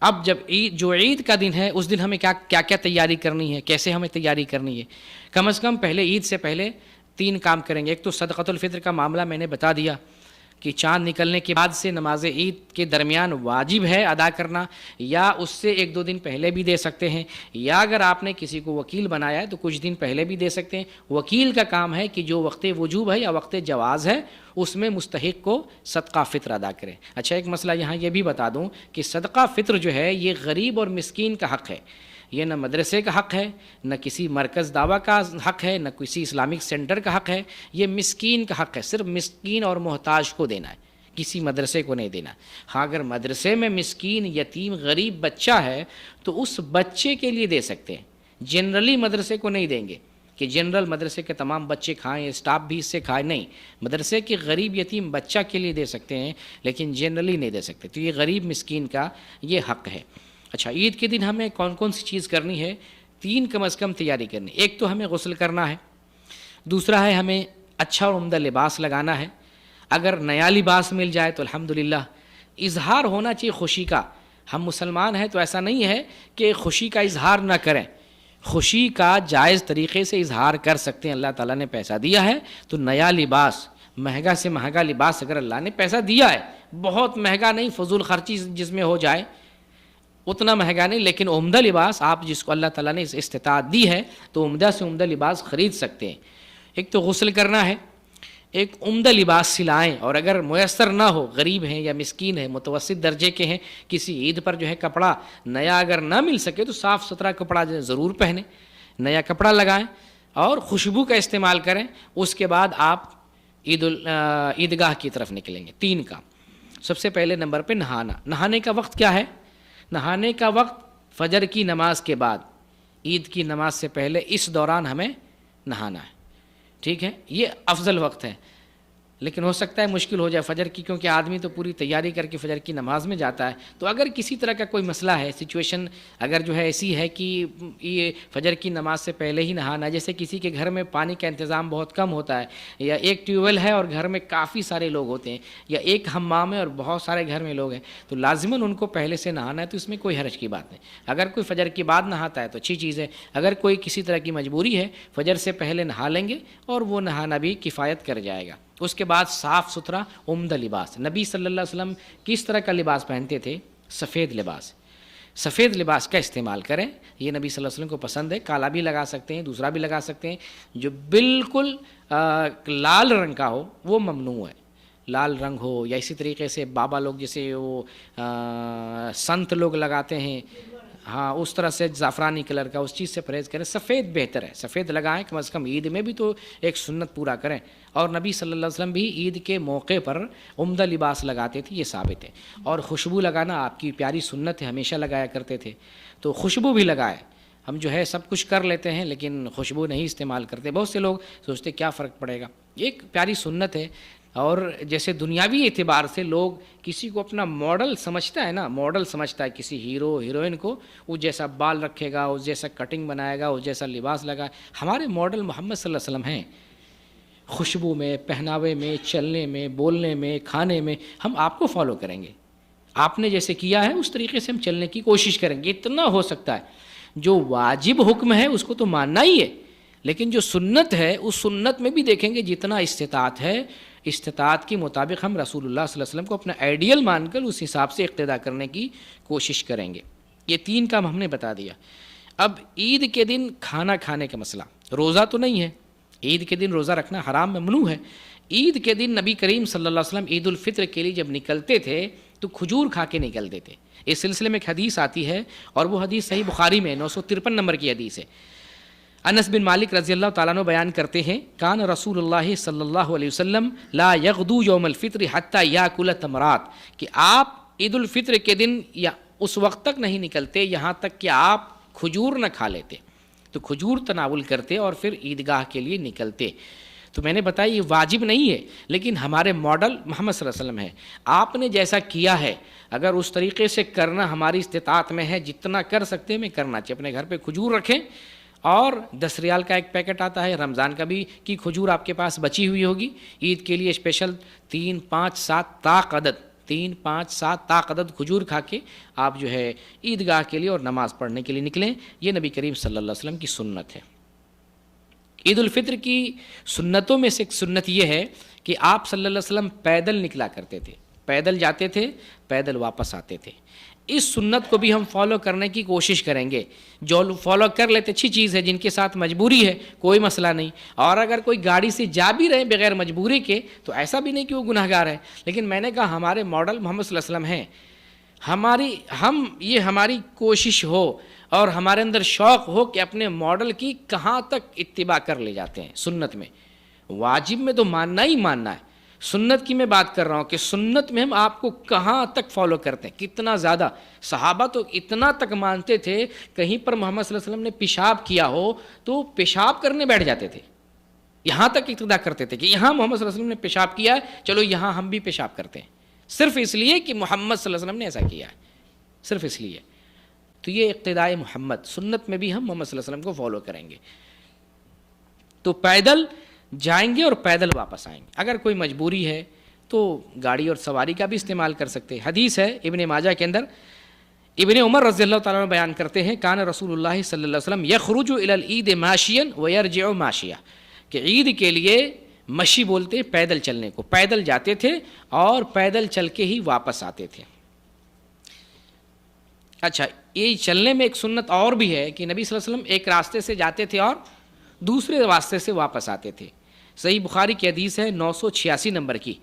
اب جب جو عید کا دن ہے، اس دن ہمیں کیا تیاری کرنی ہے، کیسے ہمیں تیاری کرنی ہے؟ کم از کم پہلے عید سے پہلے 3 کام کریں گے۔ ایک تو صدقۃ الفطر کا معاملہ میں نے بتا دیا کہ چاند نکلنے کے بعد سے نماز عید کے درمیان واجب ہے ادا کرنا، یا اس سے 1-2 دن پہلے بھی دے سکتے ہیں، یا اگر آپ نے کسی کو وکیل بنایا ہے تو کچھ دن پہلے بھی دے سکتے ہیں۔ وکیل کا کام ہے کہ جو وقت وجوب ہے یا وقت جواز ہے اس میں مستحق کو صدقہ فطر ادا کرے۔ اچھا، ایک مسئلہ یہاں یہ بھی بتا دوں کہ صدقہ فطر جو ہے یہ غریب اور مسکین کا حق ہے، یہ نہ مدرسے کا حق ہے، نہ کسی مرکز دعویٰ کا حق ہے، نہ کسی اسلامک سینٹر کا حق ہے، یہ مسکین کا حق ہے، صرف مسکین اور محتاج کو دینا ہے، کسی مدرسے کو نہیں دینا۔ ہاں، اگر مدرسے میں مسکین، یتیم، غریب بچہ ہے تو اس بچے کے لیے دے سکتے ہیں، جنرلی مدرسے کو نہیں دیں گے کہ جنرل مدرسے کے تمام بچے کھائیں، اسٹاف بھی اس سے کھائے، نہیں، مدرسے کے غریب یتیم بچہ کے لیے دے سکتے ہیں لیکن جنرلی نہیں دے سکتے، تو یہ غریب مسکین کا یہ حق ہے۔ اچھا، عید کے دن ہمیں کون سی چیز کرنی ہے؟ 3 کم از کم تیاری کرنی۔ ایک تو ہمیں غسل کرنا ہے، دوسرا ہے ہمیں اچھا اور عمدہ لباس لگانا ہے، اگر نیا لباس مل جائے تو الحمدللہ۔ اظہار ہونا چاہیے خوشی کا، ہم مسلمان ہیں تو ایسا نہیں ہے کہ خوشی کا اظہار نہ کریں، خوشی کا جائز طریقے سے اظہار کر سکتے ہیں۔ اللہ تعالیٰ نے پیسہ دیا ہے تو نیا لباس، مہنگا سے مہنگا لباس اگر اللہ نے پیسہ دیا ہے، بہت مہنگا نہیں، فضول خرچی جس میں ہو جائے اتنا مہنگا نہیں، لیکن عمدہ لباس آپ جس کو اللہ تعالیٰ نے استطاعت دی ہے تو عمدہ سے عمدہ لباس خرید سکتے ہیں۔ ایک تو غسل کرنا ہے، ایک عمدہ لباس سلائیں، اور اگر میسر نہ ہو، غریب ہیں یا مسکین ہیں، متوسط درجے کے ہیں، کسی عید پر جو ہے کپڑا نیا اگر نہ مل سکے تو صاف ستھرا کپڑا ضرور پہنیں، نیا کپڑا لگائیں اور خوشبو کا استعمال کریں. اس کے بعد آپ عیدگاہ کی طرف نکلیں گے. 3 کام. سب سے پہلے نمبر پہ نہانا. نہانے کا وقت کیا ہے؟ نہانے کا وقت فجر کی نماز کے بعد، عید کی نماز سے پہلے، اس دوران ہمیں نہانا ہے. ٹھیک ہے، یہ افضل وقت ہے. لیکن ہو سکتا ہے مشکل ہو جائے فجر کی، کیونکہ آدمی تو پوری تیاری کر کے فجر کی نماز میں جاتا ہے. تو اگر کسی طرح کا کوئی مسئلہ ہے، سچویشن اگر جو ہے ایسی ہے کہ یہ فجر کی نماز سے پہلے ہی نہانا ہے، جیسے کسی کے گھر میں پانی کا انتظام بہت کم ہوتا ہے، یا ایک ٹیوب ویل ہے اور گھر میں کافی سارے لوگ ہوتے ہیں، یا ایک حمام ہے اور بہت سارے گھر میں لوگ ہیں، تو لازماً ان کو پہلے سے نہانا ہے. تو اس میں کوئی حرج کی بات نہیں. اگر کوئی فجر کے بعد نہاتا ہے تو اچھی چیز ہے. اگر کوئی کسی طرح کی مجبوری ہے، فجر سے پہلے نہا لیں گے اور وہ نہانا بھی کفایت کر جائے گا. اس کے بعد صاف ستھرا عمدہ لباس. نبی صلی اللہ علیہ وسلم کس طرح کا لباس پہنتے تھے؟ سفید لباس. سفید لباس کا استعمال کریں. یہ نبی صلی اللہ علیہ وسلم کو پسند ہے. کالا بھی لگا سکتے ہیں، دوسرا بھی لگا سکتے ہیں. جو بالکل لال رنگ کا ہو وہ ممنوع ہے. لال رنگ ہو، یا اسی طریقے سے بابا لوگ جیسے وہ سنت لوگ لگاتے ہیں، ہاں اس طرح سے زعفرانی کلر کا، اس چیز سے پرہیز کریں. سفید بہتر ہے. سفید لگائیں، کم از کم عید میں بھی تو ایک سنت پورا کریں. اور نبی صلی اللہ علیہ وسلم بھی عید کے موقع پر عمدہ لباس لگاتے تھے، یہ ثابت ہے. اور خوشبو لگانا آپ کی پیاری سنت ہے، ہمیشہ لگایا کرتے تھے. تو خوشبو بھی لگائیں. ہم جو ہے سب کچھ کر لیتے ہیں لیکن خوشبو نہیں استعمال کرتے. بہت سے لوگ سوچتے کیا فرق پڑے گا. یہ ایک پیاری سنت ہے. اور جیسے دنیاوی اعتبار سے لوگ کسی کو اپنا ماڈل سمجھتا ہے نا، ماڈل سمجھتا ہے کسی ہیرو ہیروئن کو، وہ جیسا بال رکھے گا، اس جیسا کٹنگ بنائے گا، اس جیسا لباس لگائے. ہمارے ماڈل محمد صلی اللہ علیہ وسلم ہیں. خوشبو میں، پہناوے میں، چلنے میں، بولنے میں، کھانے میں ہم آپ کو فالو کریں گے. آپ نے جیسے کیا ہے اس طریقے سے ہم چلنے کی کوشش کریں گے. اتنا ہو سکتا ہے. جو واجب حکم ہے اس کو تو ماننا ہی ہے، لیکن جو سنت ہے اس سنت میں بھی دیکھیں گے جتنا استطاعت ہے، استطاعت کے مطابق ہم رسول اللہ صلی اللہ علیہ وسلم کو اپنا آئیڈیل مان کر اس حساب سے اقتدا کرنے کی کوشش کریں گے. یہ 3 کام ہم نے بتا دیا. اب عید کے دن کھانا کھانے کا مسئلہ. روزہ تو نہیں ہے، عید کے دن روزہ رکھنا حرام ممنوع ہے. عید کے دن نبی کریم صلی اللہ علیہ وسلم عید الفطر کے لیے جب نکلتے تھے تو کھجور کھا کے نکلتے تھے. اس سلسلے میں ایک حدیث آتی ہے، اور وہ حدیث صحیح بخاری میں 953 نمبر کی حدیث ہے. انس بن مالک رضی اللہ تعالیٰ عنہ بیان کرتے ہیں، کان رسول اللہ صلی اللہ علیہ وسلم لا یغدو یوم الفطر حتی یاکل تمرات، کہ آپ عید الفطر کے دن یا اس وقت تک نہیں نکلتے یہاں تک کہ آپ کھجور نہ کھا لیتے. تو کھجور تناول کرتے اور پھر عیدگاہ کے لیے نکلتے. تو میں نے بتایا یہ واجب نہیں ہے، لیکن ہمارے ماڈل محمد صلی اللہ علیہ وسلم ہے. آپ نے جیسا کیا ہے اگر اس طریقے سے کرنا ہماری استطاعت میں ہے، جتنا کر سکتے ہیں ہمیں کرنا چاہیے. اپنے گھر پہ کھجور رکھیں، اور 10 ریال کا ایک پیکٹ آتا ہے رمضان کا بھی کی کھجور آپ کے پاس بچی ہوئی ہوگی. عید کے لیے اسپیشل 3 5 7 طاق عدد 3 5 7 طاق عدد کھجور کھا کے آپ جو ہے عیدگاہ کے لیے اور نماز پڑھنے کے لیے نکلیں. یہ نبی کریم صلی اللہ علیہ وسلم کی سنت ہے. عید الفطر کی سنتوں میں سے ایک سنت یہ ہے کہ آپ صلی اللہ علیہ وسلم پیدل نکلا کرتے تھے، پیدل جاتے تھے، پیدل واپس آتے تھے. اس سنت کو بھی ہم فالو کرنے کی کوشش کریں گے. جو فالو کر لیتے اچھی چیز ہے، جن کے ساتھ مجبوری ہے کوئی مسئلہ نہیں. اور اگر کوئی گاڑی سے جا بھی رہے بغیر مجبوری کے تو ایسا بھی نہیں کہ وہ گناہ گار ہے. لیکن میں نے کہا ہمارے ماڈل محمد صلی اللہ علیہ وسلم ہیں. ہماری کوشش ہو اور ہمارے اندر شوق ہو کہ اپنے ماڈل کی کہاں تک اتباع کر لے جاتے ہیں. سنت میں، واجب میں تو ماننا ہی ماننا ہے. سنت کی میں بات کر رہا ہوں کہ سنت میں ہم آپ کو کہاں تک فالو کرتے ہیں، کتنا زیادہ. صحابہ تو اتنا تک مانتے تھے، کہیں پر محمد صلی اللہ علیہ وسلم نے پیشاب کیا ہو تو پیشاب کرنے بیٹھ جاتے تھے. یہاں تک اقتدا کرتے تھے کہ یہاں محمد صلی اللہ علیہ وسلم نے پیشاب کیا ہے، چلو یہاں ہم بھی پیشاب کرتے ہیں، صرف اس لیے کہ محمد صلی اللہ علیہ وسلم نے ایسا کیا ہے، صرف اس لیے. تو یہ اقتداء محمد. سنت میں بھی ہم محمد صلی اللہ علیہ وسلم کو فالو کریں گے. تو پیدل جائیں گے اور پیدل واپس آئیں گے. اگر کوئی مجبوری ہے تو گاڑی اور سواری کا بھی استعمال کر سکتے ہیں. حدیث ہے ابن ماجہ کے اندر، ابن عمر رضی اللہ تعالیٰ عنہ بیان کرتے ہیں، کان رسول اللہ صلی اللہ علیہ وسلم یخرج الی العید ماشیا ویرجع ماشیا، کہ عید کے لیے مشی بولتے پیدل چلنے کو، پیدل جاتے تھے اور پیدل چل کے ہی واپس آتے تھے. اچھا، یہ چلنے میں ایک سنت اور بھی ہے کہ نبی صلی اللہ علیہ وسلم ایک راستے سے جاتے تھے اور دوسرے راستے سے واپس آتے تھے. صحیح بخاری کی حدیث ہے 986 نمبر کی.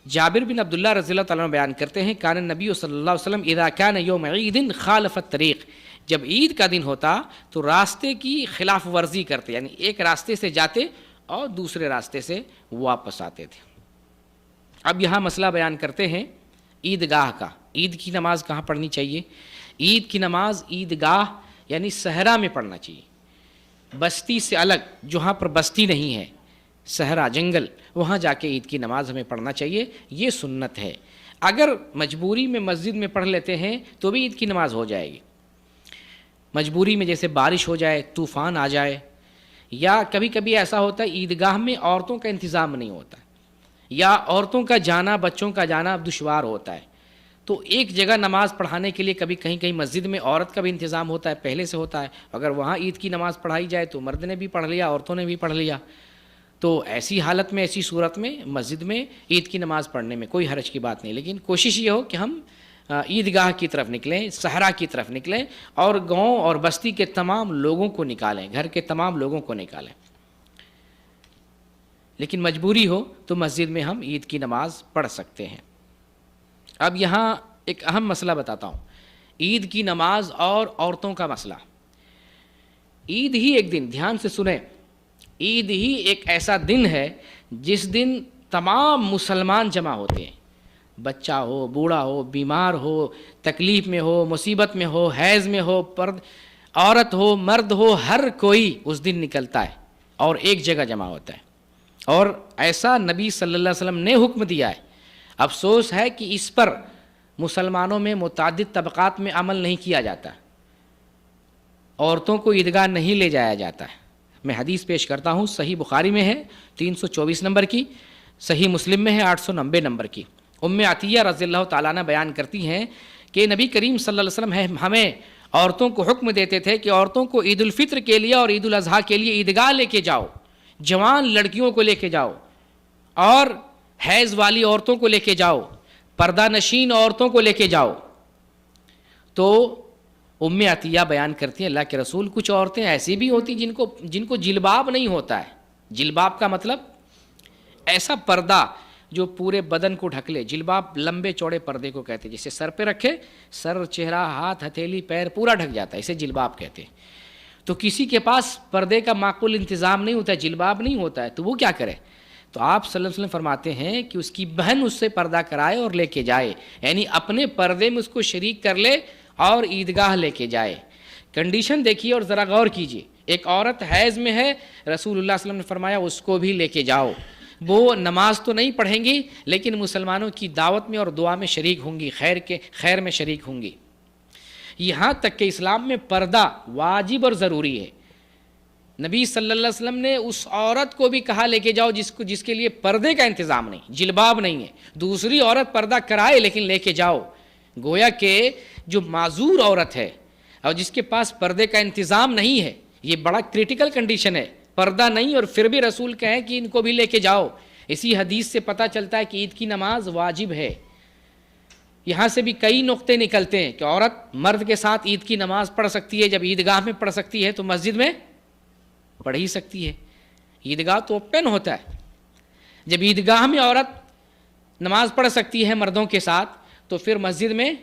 جابر بن عبداللہ رضی اللہ تعالیٰ عنہ بیان کرتے ہیں کان نبی صلی اللہ علیہ وسلم اذا کان یوم عید خالف الطریق، جب عید کا دن ہوتا تو راستے کی خلاف ورزی کرتے، یعنی ایک راستے سے جاتے اور دوسرے راستے سے واپس آتے تھے. اب یہاں مسئلہ بیان کرتے ہیں عیدگاہ کا. عید کی نماز کہاں پڑھنی چاہیے؟ عید کی نماز عیدگاہ یعنی صحرا میں پڑھنا چاہیے، بستی سے الگ، جہاں پر بستی نہیں ہے، صحرا جنگل، وہاں جا کے عید کی نماز ہمیں پڑھنا چاہیے، یہ سنت ہے. اگر مجبوری میں مسجد میں پڑھ لیتے ہیں تو بھی عید کی نماز ہو جائے گی. مجبوری میں جیسے بارش ہو جائے، طوفان آ جائے، یا کبھی کبھی ایسا ہوتا ہے عیدگاہ میں عورتوں کا انتظام نہیں ہوتا، یا عورتوں کا جانا، بچوں کا جانا دشوار ہوتا ہے، تو ایک جگہ نماز پڑھانے کے لیے کبھی کہیں مسجد میں عورت کا بھی انتظام ہوتا ہے، پہلے سے ہوتا ہے. اگر وہاں عید کی نماز پڑھائی جائے تو مرد نے بھی پڑھ لیا، عورتوں نے بھی پڑھ لیا. تو ایسی حالت میں، ایسی صورت میں مسجد میں عید کی نماز پڑھنے میں کوئی حرج کی بات نہیں، لیکن کوشش یہ ہو کہ ہم عیدگاہ کی طرف نکلیں، صحرا کی طرف نکلیں اور گاؤں اور بستی کے تمام لوگوں کو نکالیں، گھر کے تمام لوگوں کو نکالیں. لیکن مجبوری ہو تو مسجد میں ہم عید کی نماز پڑھ سکتے ہیں. اب یہاں ایک اہم مسئلہ بتاتا ہوں، عید کی نماز اور عورتوں کا مسئلہ. عید ہی ایک دن، دھیان سے سنیں، عید ہی ایک ایسا دن ہے جس دن تمام مسلمان جمع ہوتے ہیں، بچہ ہو، بوڑھا ہو، بیمار ہو، تکلیف میں ہو، مصیبت میں ہو، حیض میں ہو، عورت ہو، مرد ہو، ہر کوئی اس دن نکلتا ہے اور ایک جگہ جمع ہوتا ہے. اور ایسا نبی صلی اللہ علیہ وسلم نے حکم دیا ہے. افسوس ہے کہ اس پر مسلمانوں میں متعدد طبقات میں عمل نہیں کیا جاتا، عورتوں کو عیدگاہ نہیں لے جایا جاتا ہے. میں حدیث پیش کرتا ہوں، صحیح بخاری میں ہے 324 نمبر کی، صحیح مسلم میں ہے 890 نمبر کی. ام عطیہ رضی اللہ تعالیٰ عنہ بیان کرتی ہیں کہ نبی کریم صلی اللہ علیہ وسلم ہمیں عورتوں کو حکم دیتے تھے کہ عورتوں کو عید الفطر کے لیے اور عید الاضحیٰ کے لیے عیدگاہ لے کے جاؤ، جوان لڑکیوں کو لے کے جاؤ، اور حیض والی عورتوں کو لے کے جاؤ، پردہ نشین عورتوں کو لے کے جاؤ. تو ام عطیہ بیان کرتی ہیں اللہ کے رسول کچھ عورتیں ایسی بھی ہوتی جن کو جلباب نہیں ہوتا ہے. جلباب کا مطلب ایسا پردہ جو پورے بدن کو ڈھک لے، جلباب لمبے چوڑے پردے کو کہتے ہیں، جسے سر پہ رکھے، سر، چہرہ، ہاتھ، ہتھیلی، پیر پورا ڈھک جاتا ہے، اسے جلباب کہتے ہیں. تو کسی کے پاس پردے کا معقول انتظام نہیں ہوتا ہے، جلباب نہیں ہوتا ہے، تو وہ کیا کرے؟ تو آپ صلی اللہ علیہ وسلم فرماتے ہیں کہ اس کی بہن اس سے پردہ کرائے اور لے کے جائے، یعنی اپنے پردے میں اس کو شریک کر لے اور عیدگاہ لے کے جائے. کنڈیشن دیکھیے اور ذرا غور کیجیے. ایک عورت حیض میں ہے، رسول اللہ صلی اللہ علیہ وسلم نے فرمایا اس کو بھی لے کے جاؤ. وہ نماز تو نہیں پڑھیں گی لیکن مسلمانوں کی دعوت میں اور دعا میں شریک ہوں گی، خیر میں شریک ہوں گی. یہاں تک کہ اسلام میں پردہ واجب اور ضروری ہے. نبی صلی اللہ علیہ وسلم نے اس عورت کو بھی کہا لے کے جاؤ جس کے لیے پردے کا انتظام نہیں، جلباب نہیں ہے. دوسری عورت پردہ کرائے لیکن لے کے جاؤ. گویا کہ جو معذور عورت ہے اور جس کے پاس پردے کا انتظام نہیں ہے، یہ بڑا کریٹیکل کنڈیشن ہے، پردہ نہیں اور پھر بھی رسول کہیں کہ ان کو بھی لے کے جاؤ. اسی حدیث سے پتہ چلتا ہے کہ عید کی نماز واجب ہے. یہاں سے بھی کئی نقطے نکلتے ہیں کہ عورت مرد کے ساتھ عید کی نماز پڑھ سکتی ہے، جب عیدگاہ میں پڑھ سکتی ہے تو مسجد میں پڑھ ہی سکتی ہے. عیدگاہ تو اوپن ہوتا ہے. جب عیدگاہ میں عورت نماز پڑھ سکتی ہے مردوں کے ساتھ تو پھر مسجد میں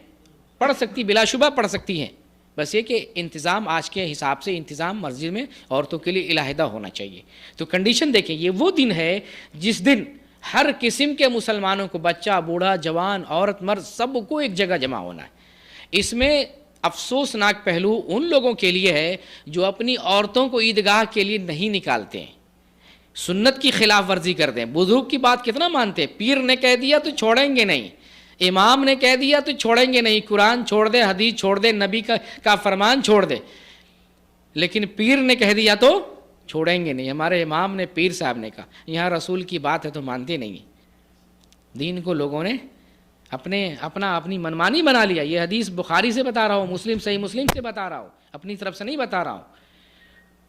پڑھ سکتی، بلا شبہ پڑھ سکتی ہیں. بس یہ کہ انتظام آج کے حساب سے انتظام مسجد میں عورتوں کے لیے علیحدہ ہونا چاہیے. تو کنڈیشن دیکھیں، یہ وہ دن ہے جس دن ہر قسم کے مسلمانوں کو، بچہ، بوڑھا، جوان، عورت، مرد، سب کو ایک جگہ جمع ہونا ہے. اس میں افسوسناک پہلو ان لوگوں کے لیے ہے جو اپنی عورتوں کو عیدگاہ کے لیے نہیں نکالتے ہیں، سنت کی خلاف ورزی کرتے ہیں. بزرگ کی بات کتنا مانتے ہیں، پیر نے کہہ دیا تو چھوڑیں گے نہیں، امام نے کہہ دیا تو چھوڑیں گے نہیں، قرآن چھوڑ دے، حدیث چھوڑ دے، نبی کا فرمان چھوڑ دے، لیکن پیر نے کہہ دیا تو چھوڑیں گے نہیں. ہمارے امام نے، پیر صاحب نے کہا، یہاں رسول کی بات ہے تو مانتے نہیں. دین کو لوگوں نے اپنی منمانی بنا لیا. یہ حدیث بخاری سے بتا رہا ہوں، صحیح مسلم سے بتا رہا ہوں، اپنی طرف سے نہیں بتا رہا ہوں.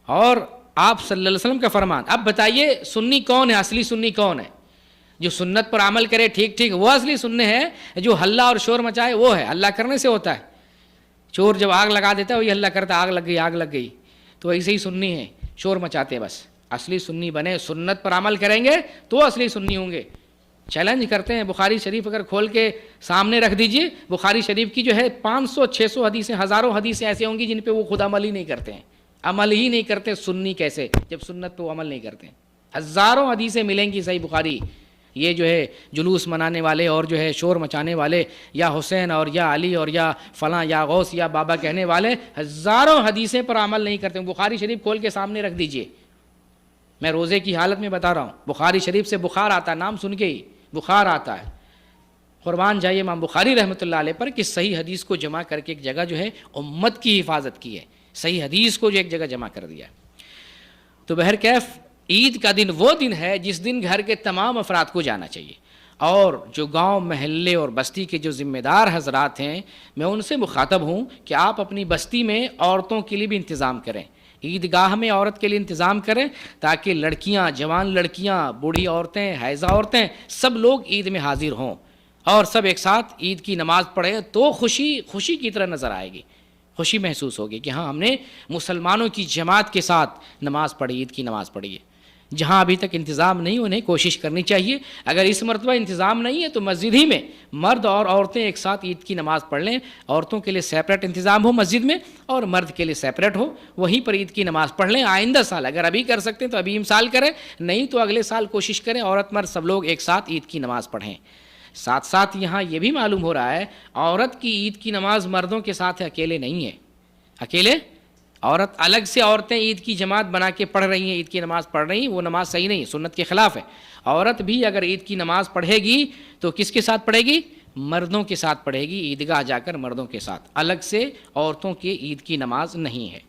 اور آپ صلی اللہ علیہ وسلم کا فرمان. اب بتائیے سنی کون ہے، اصلی سنی کون ہے؟ جو سنت پر عمل کرے ٹھیک وہ اصلی سنی ہے. جو ہلہ اور شور مچائے وہ ہے، ہلہ کرنے سے ہوتا ہے. چور جب آگ لگا دیتا ہے وہی ہلہ کرتا، آگ لگ گئی، تو ایسے ہی سنی ہے، شور مچاتے بس. اصلی سنی بنے، سنت پر عمل کریں گے تو اصلی سنی ہوں گے۔ چیلنج کرتے ہیں، بخاری شریف اگر کھول کے سامنے رکھ دیجئے، بخاری شریف کی جو ہے 500-600 حدیثیں، ہزاروں حدیثیں ایسے ہوں گی جن پہ وہ خود عمل ہی نہیں کرتے ہیں، عمل ہی نہیں کرتے، سنی کیسے جب سنت پہ وہ عمل نہیں کرتے ہیں۔ ہزاروں حدیثیں ملیں گی صحیح بخاری، یہ جو ہے جلوس منانے والے اور جو ہے شور مچانے والے، یا حسین اور یا علی اور یا فلاں یا غوث یا بابا کہنے والے ہزاروں حدیثیں پر عمل نہیں کرتے۔ بخاری شریف کھول کے سامنے رکھ دیجئے، میں روزے کی حالت میں بتا رہا ہوں، بخاری شریف سے بخار آتا ہے، نام سن کے ہی بخار آتا ہے۔ قربان جائیے امام بخاری رحمۃ اللہ علیہ پر کہ صحیح حدیث کو جمع کر کے ایک جگہ جو ہے امت کی حفاظت کی ہے، صحیح حدیث کو جو ایک جگہ جمع کر دیا ہے۔ تو بہرکیف عید کا دن وہ دن ہے جس دن گھر کے تمام افراد کو جانا چاہیے، اور جو گاؤں محلے اور بستی کے جو ذمہ دار حضرات ہیں، میں ان سے مخاطب ہوں کہ آپ اپنی بستی میں عورتوں کے لیے بھی انتظام کریں، عیدگاہ میں عورت کے لیے انتظام کریں، تاکہ لڑکیاں، جوان لڑکیاں، بوڑھی عورتیں، حائضہ عورتیں، سب لوگ عید میں حاضر ہوں اور سب ایک ساتھ عید کی نماز پڑھیں، تو خوشی کی طرح نظر آئے گی، خوشی محسوس ہوگی کہ ہاں ہم نے مسلمانوں کی جماعت کے ساتھ نماز پڑھی، عید کی نماز پڑھی ہے۔ جہاں ابھی تک انتظام نہیں، انہیں کوشش کرنی چاہیے، اگر اس مرتبہ انتظام نہیں ہے تو مسجد ہی میں مرد اور عورتیں ایک ساتھ عید کی نماز پڑھ لیں، عورتوں کے لیے سیپریٹ انتظام ہو مسجد میں اور مرد کے لیے سیپریٹ ہو، وہیں پر عید کی نماز پڑھ لیں۔ آئندہ سال اگر ابھی کر سکتے ہیں تو ابھی امسال کریں، نہیں تو اگلے سال کوشش کریں عورت مرد سب لوگ ایک ساتھ عید کی نماز پڑھیں۔ ساتھ ساتھ یہاں یہ بھی معلوم ہو رہا ہے عورت کی عید کی نماز مردوں کے ساتھ اکیلے نہیں ہے، اکیلے عورت الگ سے عورتیں عید کی جماعت بنا کے پڑھ رہی ہیں، عید کی نماز پڑھ رہی ہیں، وہ نماز صحیح نہیں ہے، سنت کے خلاف ہے۔ عورت بھی اگر عید کی نماز پڑھے گی تو کس کے ساتھ پڑھے گی؟ مردوں کے ساتھ پڑھے گی، عیدگاہ جا کر مردوں کے ساتھ، الگ سے عورتوں کی عید کی نماز نہیں ہے۔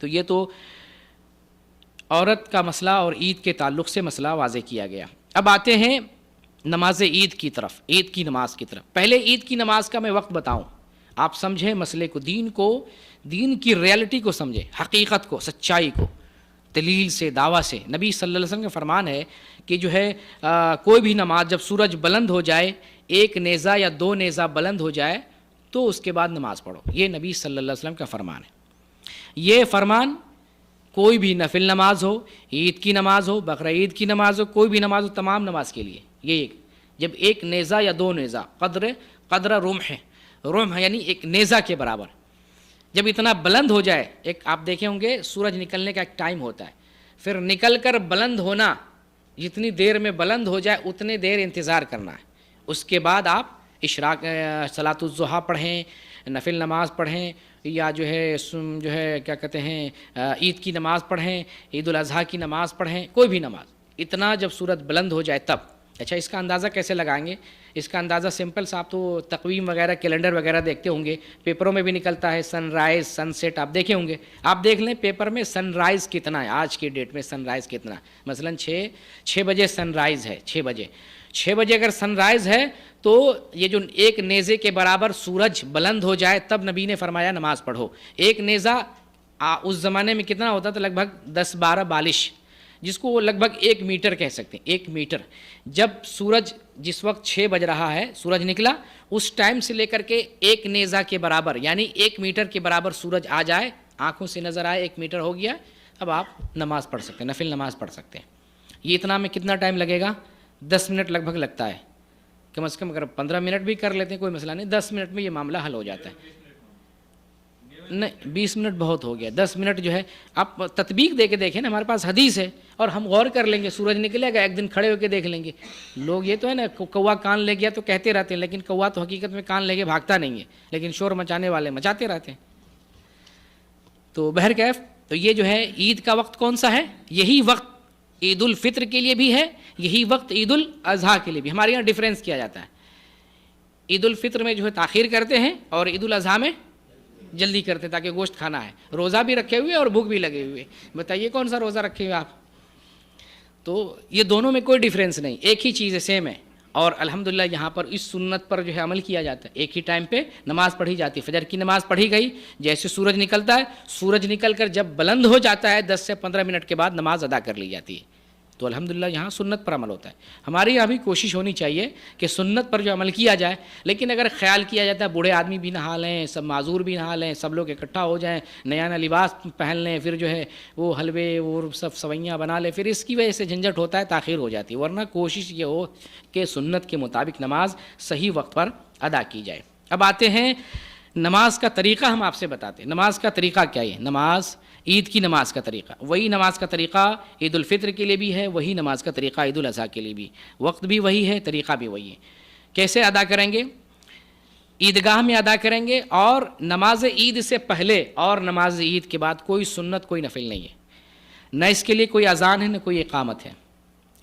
تو یہ تو عورت کا مسئلہ اور عید کے تعلق سے مسئلہ واضح کیا گیا۔ اب آتے ہیں نماز عید کی طرف، عید کی نماز کی طرف۔ پہلے عید کی نماز کا میں وقت بتاؤں، آپ سمجھیں مسئلے کو، دین کی ریالٹی کو سمجھیں، حقیقت کو، سچائی کو، دلیل سے، دعویٰ سے۔ نبی صلی اللہ علیہ وسلم کا فرمان ہے کہ جو ہے کوئی بھی نماز جب سورج بلند ہو جائے، 1 نیزہ یا 2 نیزہ بلند ہو جائے تو اس کے بعد نماز پڑھو، یہ نبی صلی اللہ علیہ وسلم کا فرمان ہے۔ یہ فرمان کوئی بھی نفل نماز ہو، عید کی نماز ہو، بقرعید کی نماز ہو، کوئی بھی نماز ہو، تمام نماز کے لیے یہ جب 1 نیزہ یا 2 نیزہ، قدر رمح یعنی 1 نیزہ کے برابر، جب اتنا بلند ہو جائے، ایک آپ دیکھے ہوں گے سورج نکلنے کا ایک ٹائم ہوتا ہے، پھر نکل کر بلند ہونا، جتنی دیر میں بلند ہو جائے اتنے دیر انتظار کرنا ہے، اس کے بعد آپ صلاۃ الضحیٰ پڑھیں، نفل نماز پڑھیں، یا جو ہے کیا کہتے ہیں عید کی نماز پڑھیں، عید الاضحیٰ کی نماز پڑھیں، کوئی بھی نماز، اتنا جب سورج بلند ہو جائے تب۔ اچھا، اس کا اندازہ کیسے لگائیں گے؟ اس کا اندازہ سمپل سا، آپ تو تقویم وغیرہ، کیلنڈر وغیرہ دیکھتے ہوں گے، پیپروں میں بھی نکلتا ہے سن رائز، سن سیٹ، آپ دیکھے ہوں گے، آپ دیکھ لیں پیپر میں سن رائز کتنا ہے، آج کی ڈیٹ میں سن رائز کتنا ہے، مثلاً 6 بجے سن رائز ہے، 6 بجے اگر سن رائز ہے تو یہ جو 1 نیزے کے برابر سورج بلند ہو جائے تب نبی نے فرمایا نماز پڑھو۔ 1 نیزہ اس زمانے میں کتنا ہوتا تھا؟ لگ بھگ 10-12 بالش، جس کو وہ لگ بھگ 1 میٹر کہہ سکتے ہیں، 1 میٹر۔ جب سورج جس وقت 6 بج رہا ہے، سورج نکلا، اس ٹائم سے لے کر کے 1 نیزہ کے برابر یعنی 1 میٹر کے برابر سورج آ جائے، آنکھوں سے نظر آئے 1 میٹر ہو گیا، اب آپ نماز پڑھ سکتے ہیں، نفل نماز پڑھ سکتے ہیں۔ یہ اتنا میں کتنا ٹائم لگے گا؟ 10 منٹ لگ بھگ لگتا ہے، کم از کم اگر 15 منٹ بھی کر لیتے ہیں کوئی مسئلہ نہیں، 10 منٹ میں یہ معاملہ حل ہو جاتا ہے۔ نہیں، 20 منٹ بہت ہو گیا، 10 منٹ جو ہے آپ تطبیق دے کے دیکھیں نا، ہمارے پاس حدیث ہے اور ہم غور کر لیں گے، سورج نکلے گا، ایک دن کھڑے ہو کے دیکھ لیں گے۔ لوگ یہ تو ہے نا کوا کان لے گیا تو کہتے رہتے ہیں، لیکن کوا تو حقیقت میں کان لے کے بھاگتا نہیں ہے، لیکن شور مچانے والے مچاتے رہتے ہیں۔ تو بہرکیف تو یہ جو ہے عید کا وقت کون سا ہے؟ یہی وقت عید الفطر کے لیے بھی ہے، یہی وقت عید الاضحیٰ کے لیے بھی۔ ہمارے یہاں ڈیفرنس کیا جاتا ہے، عید الفطر میں جو ہے تاخیر کرتے ہیں اور عید الاضحیٰ میں جلدی کرتے ہیں تاکہ گوشت کھانا ہے، روزہ بھی رکھے ہوئے اور بھوک بھی لگے ہوئے۔ بتائیے کون سا روزہ رکھے ہوئے آپ؟ تو یہ دونوں میں کوئی ڈیفرنس نہیں، ایک ہی چیز ہے، سیم ہے، اور الحمدللہ یہاں پر اس سنت پر جو ہے عمل کیا جاتا ہے، ایک ہی ٹائم پہ نماز پڑھی جاتی ہے۔ فجر کی نماز پڑھی گئی، جیسے سورج نکلتا ہے، سورج نکل کر جب بلند ہو جاتا ہے 10 سے 15 منٹ کے بعد نماز ادا کر لی جاتی ہے۔ تو الحمدللہ یہاں سنت پر عمل ہوتا ہے. ہماری یہاں بھی کوشش ہونی چاہیے کہ سنت پر جو عمل کیا جائے. لیکن اگر خیال کیا جاتا ہے بوڑھے آدمی بھی نہا لیں, سب معذور بھی نہا لیں, سب لوگ اکٹھا ہو جائیں, نیا نیا لباس پہن لیں, پھر جو ہے وہ حلوے اور سب سوئیاں بنا لیں, پھر اس کی وجہ سے جھنجھٹ ہوتا ہے, تاخیر ہو جاتی ہے. ورنہ کوشش یہ ہو کہ سنت کے مطابق نماز صحیح وقت پر ادا کی جائے. اب آتے ہیں نماز کا طریقہ. ہم آپ سے بتاتے ہیں نماز کا طریقہ کیا ہے. نماز عید کی نماز کا طریقہ وہی نماز کا طریقہ عید الفطر کے لیے بھی ہے, وہی نماز کا طریقہ عید الاضحیٰ کے لیے بھی. وقت بھی وہی ہے, طریقہ بھی وہی ہے. کیسے ادا کریں گے؟ عیدگاہ میں ادا کریں گے, اور نماز عید سے پہلے اور نماز عید کے بعد کوئی سنت کوئی نفل نہیں ہے. نہ اس کے لیے کوئی اذان ہے نہ کوئی اقامت ہے.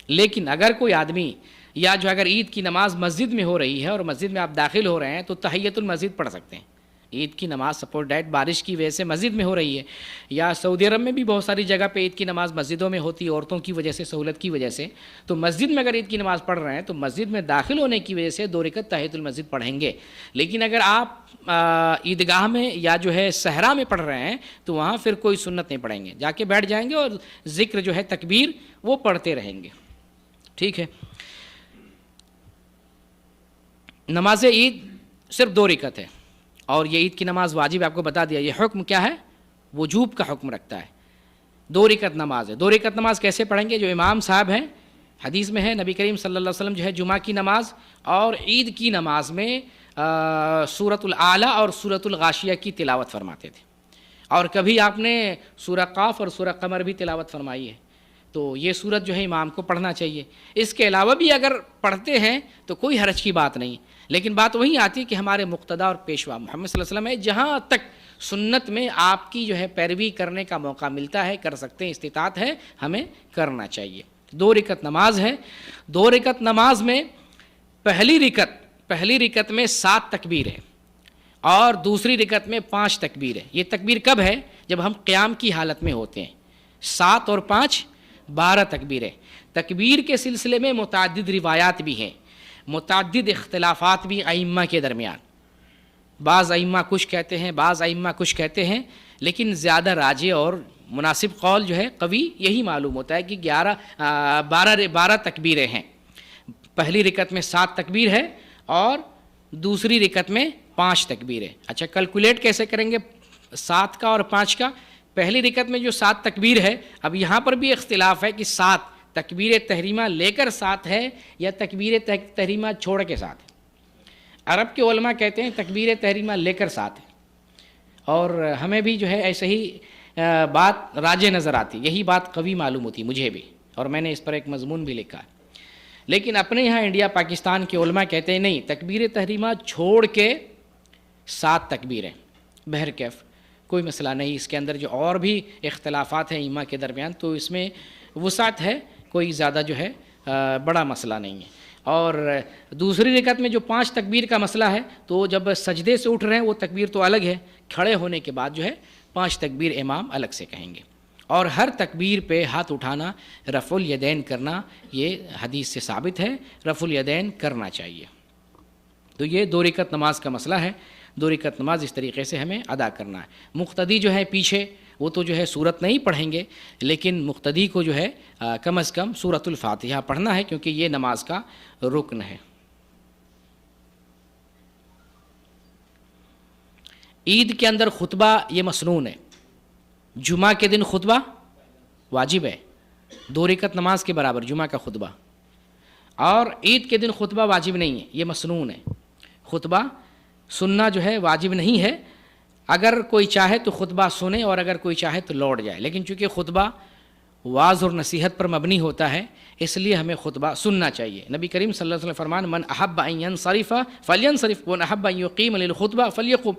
لیکن اگر کوئی آدمی یا جو اگر عید کی نماز مسجد میں ہو رہی ہے اور مسجد میں آپ داخل ہو رہے ہیں تو تحیۃ المسجد پڑھ سکتے ہیں. عید کی نماز سپوز ڈیٹ بارش کی وجہ سے مسجد میں ہو رہی ہے, یا سعودی عرب میں بھی بہت ساری جگہ پہ عید کی نماز مسجدوں میں ہوتی ہے عورتوں کی وجہ سے, سہولت کی وجہ سے. تو مسجد میں اگر عید کی نماز پڑھ رہے ہیں تو مسجد میں داخل ہونے کی وجہ سے 2 رکعت تحیۃ المسجد پڑھیں گے. لیکن اگر آپ عیدگاہ میں یا جو ہے صحرا میں پڑھ رہے ہیں تو وہاں پھر کوئی سنت نہیں پڑھیں گے, جا کے بیٹھ جائیں گے اور ذکر جو ہے تکبیر وہ پڑھتے رہیں گے. ٹھیک ہے. نماز عید صرف 2 رکعت ہے, اور یہ عید کی نماز واجب آپ کو بتا دیا. یہ حکم کیا ہے؟ وجوب کا حکم رکھتا ہے. 2 رکعت نماز ہے. 2 رکعت نماز کیسے پڑھیں گے؟ جو امام صاحب ہیں, حدیث میں ہے نبی کریم صلی اللہ علیہ وسلم جو ہے جمعہ کی نماز اور عید کی نماز میں سورۃ الاعلیٰ اور سورۃ الغاشیہ کی تلاوت فرماتے تھے, اور کبھی آپ نے سورہ قاف اور سورہ قمر بھی تلاوت فرمائی ہے. تو یہ سورت جو ہے امام کو پڑھنا چاہیے. اس کے علاوہ بھی اگر پڑھتے ہیں تو کوئی حرج کی بات نہیں. لیکن بات وہی آتی ہے کہ ہمارے مقتدی اور پیشوا محمد صلی اللہ علیہ وسلم ہے, جہاں تک سنت میں آپ کی جو ہے پیروی کرنے کا موقع ملتا ہے, کر سکتے ہیں, استطاعت ہے, ہمیں کرنا چاہیے. 2 رکعت نماز ہے. 2 رکعت نماز میں پہلی رکعت میں 7 تکبیر ہے, اور دوسری رکعت میں 5 تکبیر ہے. یہ تکبیر کب ہے؟ جب ہم قیام کی حالت میں ہوتے ہیں. 7 اور 5 12 تکبیر ہے. تکبیر کے سلسلے میں متعدد روایات بھی ہیں, متعدد اختلافات بھی ائمہ کے درمیان. بعض ائمہ کچھ کہتے ہیں, بعض ائمہ کچھ کہتے ہیں, لیکن زیادہ راجح اور مناسب قول جو ہے قوی یہی معلوم ہوتا ہے کہ 12 تکبیریں ہیں. پہلی رکعت میں 7 تکبیر ہے اور دوسری رکعت میں 5 تکبیر ہے. اچھا, کیلکولیٹ کیسے کریں گے 7 کا اور 5 کا؟ پہلی رکعت میں جو 7 تکبیر ہے, اب یہاں پر بھی اختلاف ہے کہ 7 تکبیر تحریمہ لے کر 7 ہے یا تکبیر تحریمہ چھوڑ کے 7 ہے. عرب کے علماء کہتے ہیں تکبیر تحریمہ لے کر 7 ہے, اور ہمیں بھی جو ہے ایسے ہی بات راجح نظر آتی, یہی بات قوی معلوم ہوتی مجھے بھی, اور میں نے اس پر ایک مضمون بھی لکھا ہے. لیکن اپنے یہاں انڈیا پاکستان کے علماء کہتے ہیں نہیں, تکبیر تحریمہ چھوڑ کے 7 تکبیریں. بہرکیف کوئی مسئلہ نہیں, اس کے اندر جو اور بھی اختلافات ہیں ائمہ کے درمیان تو اس میں وسعت ہے, کوئی زیادہ جو ہے بڑا مسئلہ نہیں ہے. اور دوسری رکعت میں جو 5 تکبیر کا مسئلہ ہے, تو جب سجدے سے اٹھ رہے ہیں وہ تکبیر تو الگ ہے, کھڑے ہونے کے بعد جو ہے 5 تکبیر امام الگ سے کہیں گے. اور ہر تکبیر پہ ہاتھ اٹھانا, رفع الیدین کرنا, یہ حدیث سے ثابت ہے, رفع الیدین کرنا چاہیے. تو یہ 2 رکعت نماز کا مسئلہ ہے. 2 رکعت نماز اس طریقے سے ہمیں ادا کرنا ہے. مقتدی جو ہے پیچھے وہ تو جو ہے سورت نہیں پڑھیں گے, لیکن مقتدی کو جو ہے کم از کم سورۃ الفاتحہ پڑھنا ہے, کیونکہ یہ نماز کا رکن ہے. عید کے اندر خطبہ یہ مسنون ہے. جمعہ کے دن خطبہ واجب ہے, 2 رکعت نماز کے برابر جمعہ کا خطبہ, اور عید کے دن خطبہ واجب نہیں ہے, یہ مسنون ہے. خطبہ سننا جو ہے واجب نہیں ہے. اگر کوئی چاہے تو خطبہ سنے, اور اگر کوئی چاہے تو لوٹ جائے, لیکن چونکہ خطبہ واعظ اور نصیحت پر مبنی ہوتا ہے اس لیے ہمیں خطبہ سننا چاہیے. نبی کریم صلی اللہ علیہ وسلم فرمان, من احب ان ينصرف فلينصرف ومن احب ان يقيم للخطبہ فليقم.